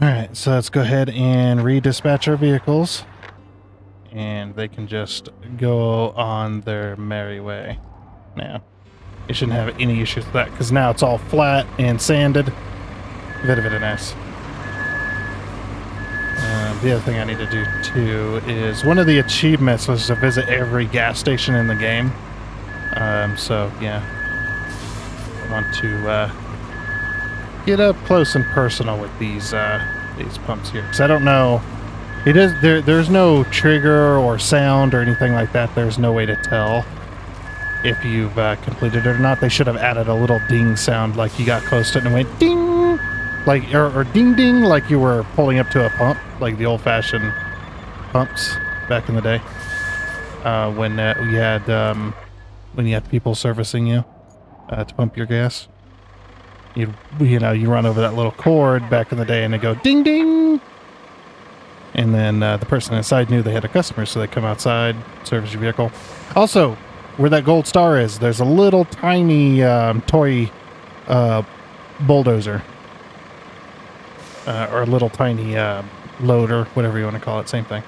Alright, so let's go ahead and redispatch our vehicles. And they can just go on their merry way. Now, you shouldn't have any issues with that, because now it's all flat and sanded. Very nice. The other thing I need to do, too, is one of the achievements was to visit every gas station in the game. So, yeah. I want to get up close and personal with these pumps here. Because I don't know... There's no trigger or sound or anything like that. There's no way to tell if you've completed it or not. They should have added a little ding sound, like you got close to it and it went ding, like or ding ding, like you were pulling up to a pump, like the old-fashioned pumps back in the day, when you had people servicing you to pump your gas. You run over that little cord back in the day and they go ding ding. And then the person inside knew they had a customer, so they come outside, service your vehicle. Also, where that gold star is, there's a little tiny toy bulldozer. Or a little tiny loader, whatever you want to call it, same thing.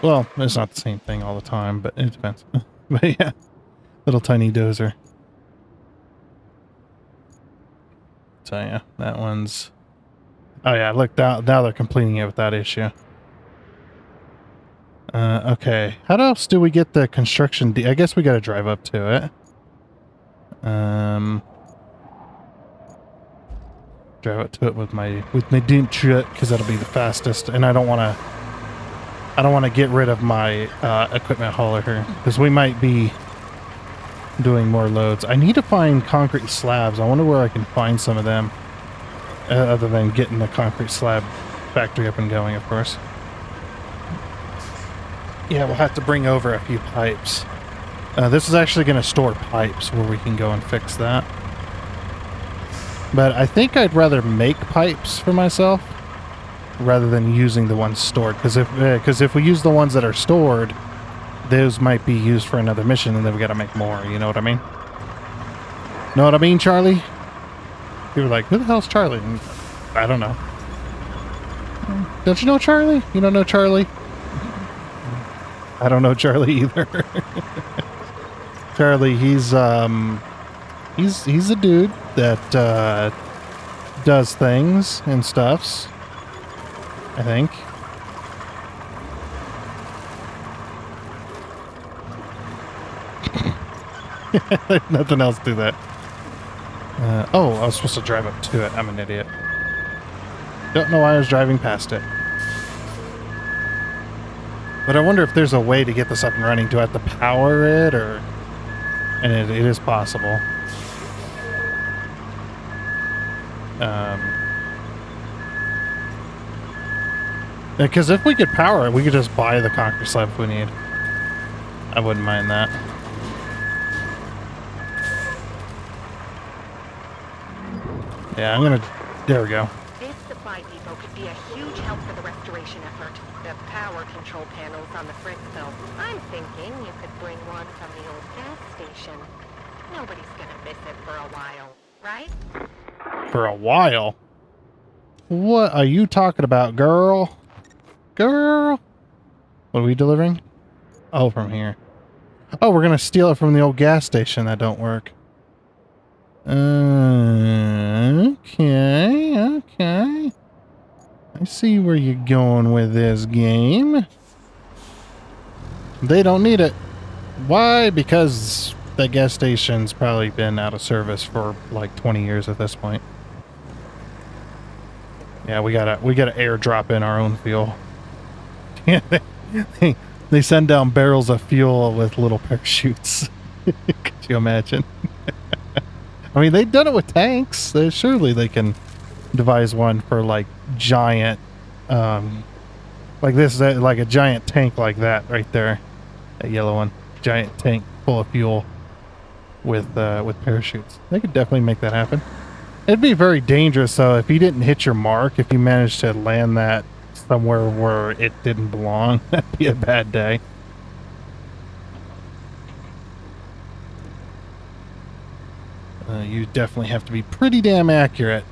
Well, it's not the same thing all the time, but it depends. But yeah, little tiny dozer. So yeah, that one's... Oh yeah, look, now they're completing it without issue. Okay, how else do we get the construction I guess we gotta drive up to it. Drive up to it with my dump truck, because that'll be the fastest, and I don't want to get rid of my equipment hauler here, because we might be doing more loads. I need to find concrete slabs. I wonder where I can find some of them. Other than getting the concrete slab factory up and going, of course. Yeah, we'll have to bring over a few pipes. This is actually going to store pipes where we can go and fix that. But I think I'd rather make pipes for myself rather than using the ones stored. Because if we use the ones that are stored, those might be used for another mission, and then we got to make more. You know what I mean? Know what I mean, Charlie? People were like, who the hell's Charlie? And I don't know. Don't you know Charlie? You don't know Charlie? I don't know Charlie either. Charlie, he's a dude that does things and stuffs, I think. Nothing else to that. Oh, I was supposed to drive up to it. I'm an idiot. Don't know why I was driving past it. But I wonder if there's a way to get this up and running. Do I have to power it, or... And it is possible. Because if we could power it, we could just buy the concrete slab if we need. I wouldn't mind that. Yeah, I'm gonna... There we go. This supply depot could be a huge help for the restoration effort. The power control panels on the fritz belt. I'm thinking you could bring one from the old gas station. Nobody's gonna miss it for a while, right? For a while? What are you talking about, girl? Girl? What are we delivering? Oh, from here. Oh, we're gonna steal it from the old gas station. That don't work. Okay. I see where you're going with this game. They don't need it. Why? Because that gas station's probably been out of service for like 20 years at this point. Yeah, we gotta airdrop in our own fuel. They send down barrels of fuel with little parachutes. Could you imagine? I mean, they've done it with tanks. Surely they can devise one for like giant, like this, like a giant tank like that right there, that yellow one, giant tank full of fuel with parachutes. They could definitely make that happen. It'd be very dangerous though if you didn't hit your mark. If you managed to land that somewhere where it didn't belong, that'd be a bad day. You definitely have to be pretty damn accurate.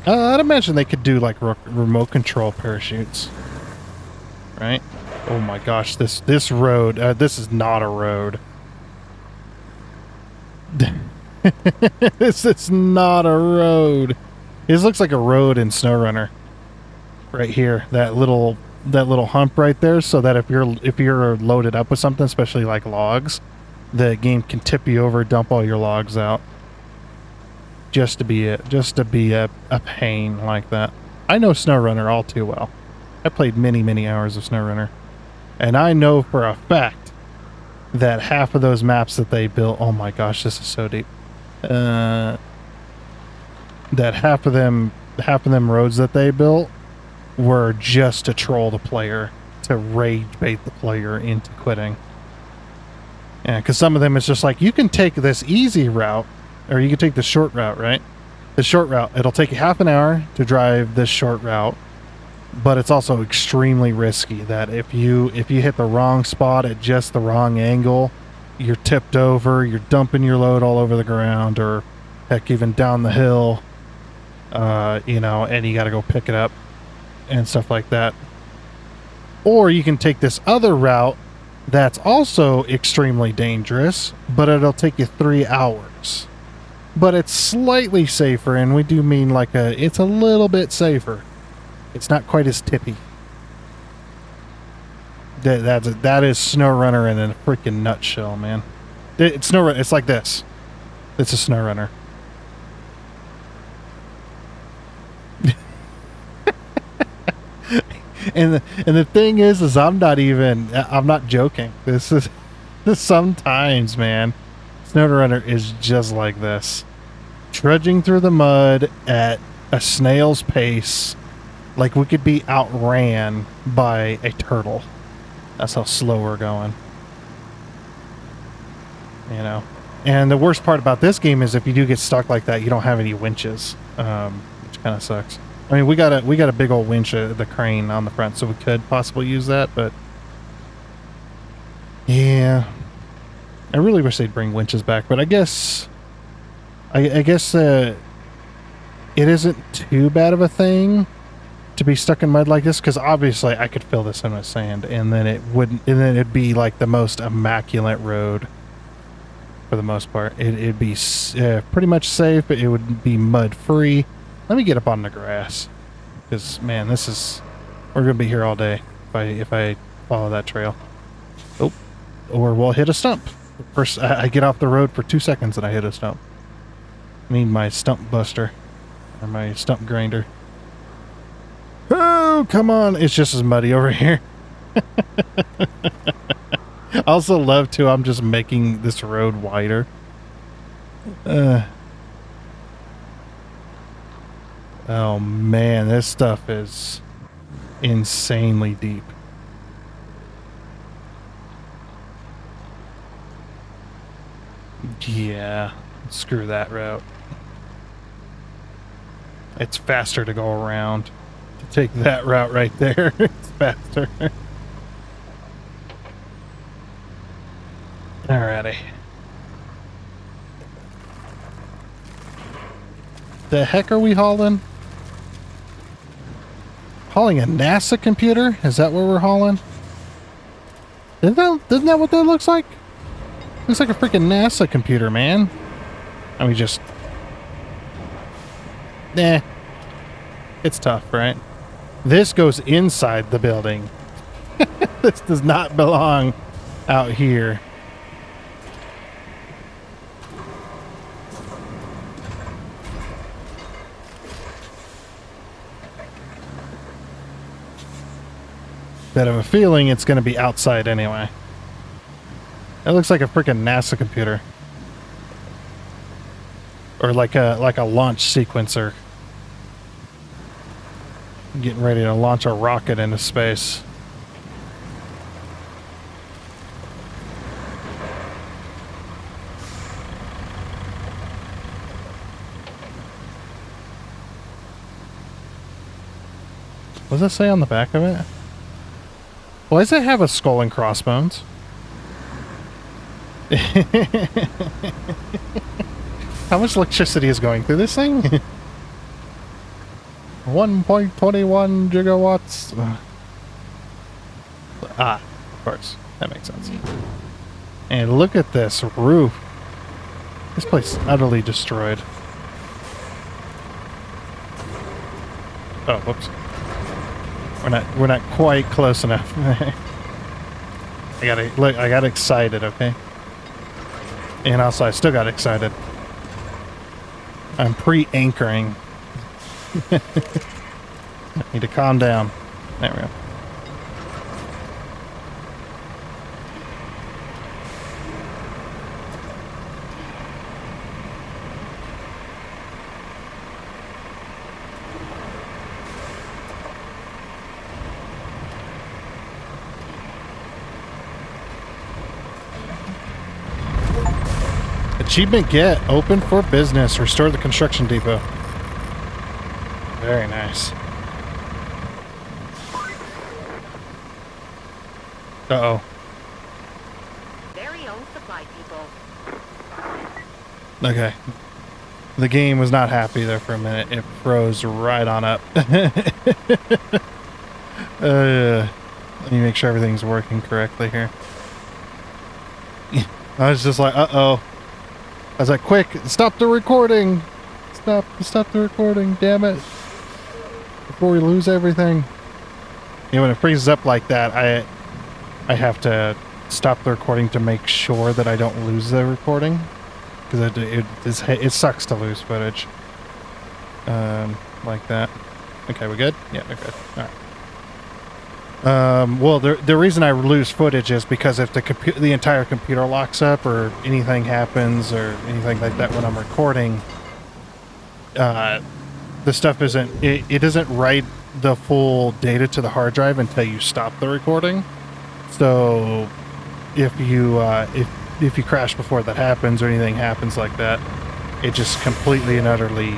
I'd imagine they could do like remote control parachutes, right? Oh my gosh, this road, this is not a road. This is not a road. This looks like a road in SnowRunner. Right here, that little hump right there, so that if you're loaded up with something, especially like logs, the game can tip you over, dump all your logs out. Just to be a pain like that. I know SnowRunner all too well. I played many hours of SnowRunner, and I know for a fact that half of those maps that they built, oh my gosh, this is so deep. That half of them roads that they built were just to troll the player, to rage bait the player into quitting. Yeah, because some of them it's just like, you can take this easy route, or you can take the short route, right? The short route, it'll take you half an hour to drive this short route, but it's also extremely risky that if you hit the wrong spot at just the wrong angle, you're tipped over, you're dumping your load all over the ground, or heck, even down the hill, and you got to go pick it up and stuff like that. Or you can take this other route that's also extremely dangerous, but it'll take you 3 hours. But it's slightly safer, and we do mean like it's a little bit safer. It's not quite as tippy. That is SnowRunner in a freaking nutshell, man. It's SnowRunner. It's like this. It's a SnowRunner. and the thing is I'm not joking. This sometimes, man, SnowRunner is just like this. Trudging through the mud at a snail's pace, like we could be outran by a turtle. That's how slow we're going. And the worst part about this game is if you do get stuck like that, you don't have any winches, which kind of sucks. I mean, we got a big old winch at the crane on the front, so we could possibly use that, but yeah, I really wish they'd bring winches back. But I guess it isn't too bad of a thing to be stuck in mud like this, because obviously I could fill this in with sand, and then it'd be like the most immaculate road. For the most part, it'd be pretty much safe. It would be mud free. Let me get up on the grass, because man, we're gonna be here all day if I follow that trail. Oh, or we'll hit a stump. First, I get off the road for 2 seconds and I hit a stump. I need my stump buster or my stump grinder. Oh, come on! It's just as muddy over here. I also love too, I'm just making this road wider. Oh man, this stuff is insanely deep. Yeah, screw that route. It's faster to go around. To take that route right there, it's faster. Alrighty. The heck are we hauling? Hauling a NASA computer? Is that what we're hauling? Isn't that what that looks like? Looks like a freaking NASA computer, man. I mean, just... Nah. It's tough, right? This goes inside the building. This does not belong out here. But I have a feeling it's going to be outside anyway. It looks like a freaking NASA computer. Or like a launch sequencer. Getting ready to launch a rocket into space. What does it say on the back of it? Why does it have a skull and crossbones? How much electricity is going through this thing? 1.21 gigawatts. Ah, of course. That makes sense. And look at this roof. This place is utterly destroyed. Oh, whoops. We're not quite close enough. I got excited, okay? And also I still got excited. I'm pre-anchoring. Need to calm down. There we go. Achievement get. Open for business. Restore the construction depot. Very nice. Uh-oh. Very own supply people. Okay. The game was not happy there for a minute. It froze right on up. Let me make sure everything's working correctly here. I was just like, uh-oh. I was like, quick, stop the recording. Stop the recording, damn it. Before we lose everything. Yeah, when it freezes up like that, I have to stop the recording to make sure that I don't lose the recording. Because it sucks to lose footage. Like that. Okay, we good? Yeah, we're good. Alright. Well, the reason I lose footage is because if the entire computer locks up or anything happens or anything like that when I'm recording, the stuff it doesn't write the full data to the hard drive until you stop the recording. So if you crash before that happens or anything happens like that, it just completely and utterly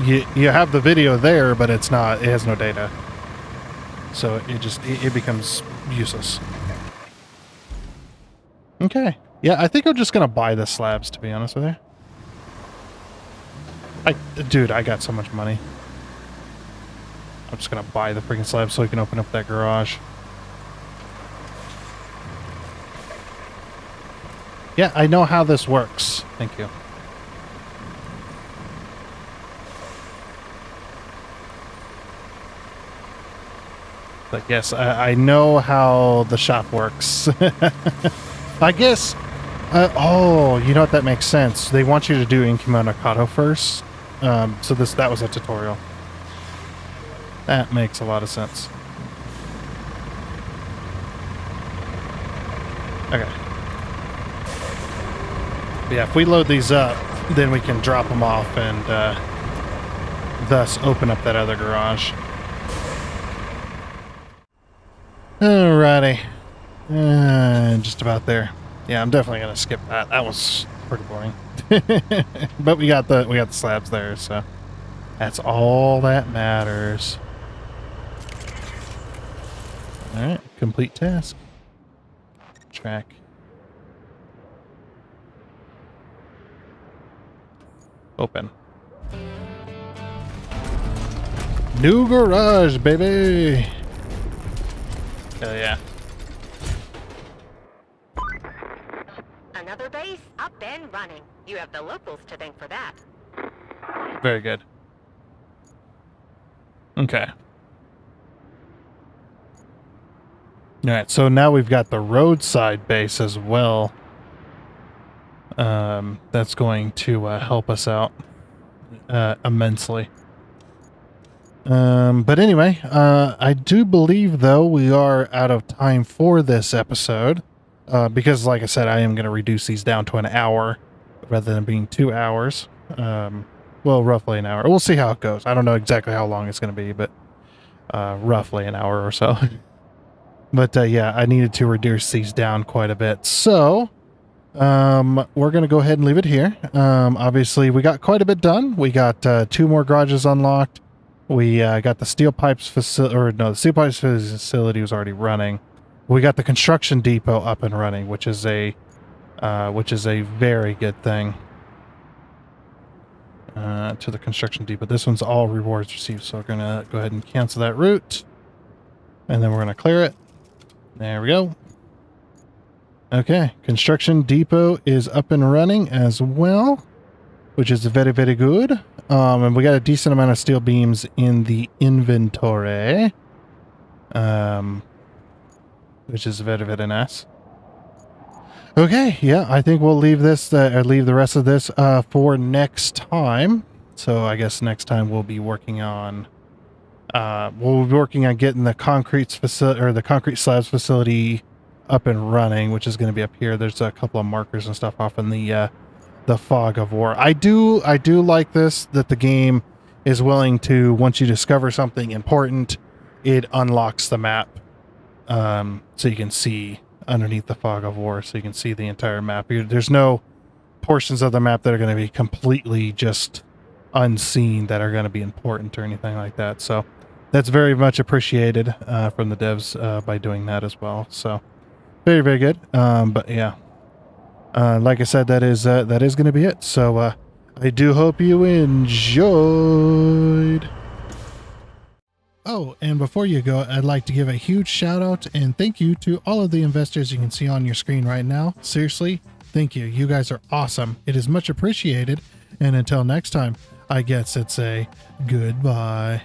you have the video there, but it has no data. So it becomes useless. Okay. Yeah, I think I'm just gonna buy the slabs, to be honest with you. Dude, I got so much money. I'm just gonna buy the freaking slabs so we can open up that garage. Yeah, I know how this works. Thank you. But yes, I know how the shop works. I guess... oh, you know what? That makes sense. They want you to do Incommunicado first. So that was a tutorial. That makes a lot of sense. Okay. But yeah, if we load these up, then we can drop them off and thus open up that other garage. Alrighty. Just about there. Yeah, I'm definitely gonna skip that. That was pretty boring. But we got the slabs there, so that's all that matters. Alright, complete task. Track. Open. New garage, baby! Hell yeah. Another base up and running. You have the locals to thank for that. Very good. Okay. Alright, so now we've got the roadside base as well. That's going to help us out immensely. But anyway, I do believe though we are out of time for this episode, because like I said, I am going to reduce these down to an hour rather than being 2 hours. Well, roughly an hour. We'll see how it goes. I don't know exactly how long it's going to be, but roughly an hour or so. But yeah, I needed to reduce these down quite a bit. So we're going to go ahead and leave it here. Obviously, we got quite a bit done. We got 2 more garages unlocked. We got the steel pipes facility, or no, the steel pipes facility was already running. We got the construction depot up and running, which is a very good thing. To the construction depot. This one's all rewards received, so we're gonna go ahead and cancel that route, and then we're gonna clear it. There we go. Okay, construction depot is up and running as well, which is very, very good. And we got a decent amount of steel beams in the inventory, which is very, very nice. Okay, yeah, I think we'll leave this, leave the rest of this for next time. So I guess next time we'll be working on, getting the concrete facility, or the concrete slabs facility up and running, which is going to be up here. There's a couple of markers and stuff off in the fog of war. I do like this, that the game is willing to, once you discover something important, it unlocks the map, so you can see underneath the fog of war, so you can see the entire map. There's no portions of the map that are going to be completely just unseen that are going to be important or anything like that. So that's very much appreciated from the devs by doing that as well. So very, very good. But yeah, like I said, that is going to be it. So I do hope you enjoyed. Oh, and before you go, I'd like to give a huge shout out and thank you to all of the investors you can see on your screen right now. Seriously, thank you. You guys are awesome. It is much appreciated. And until next time, I guess it's a goodbye.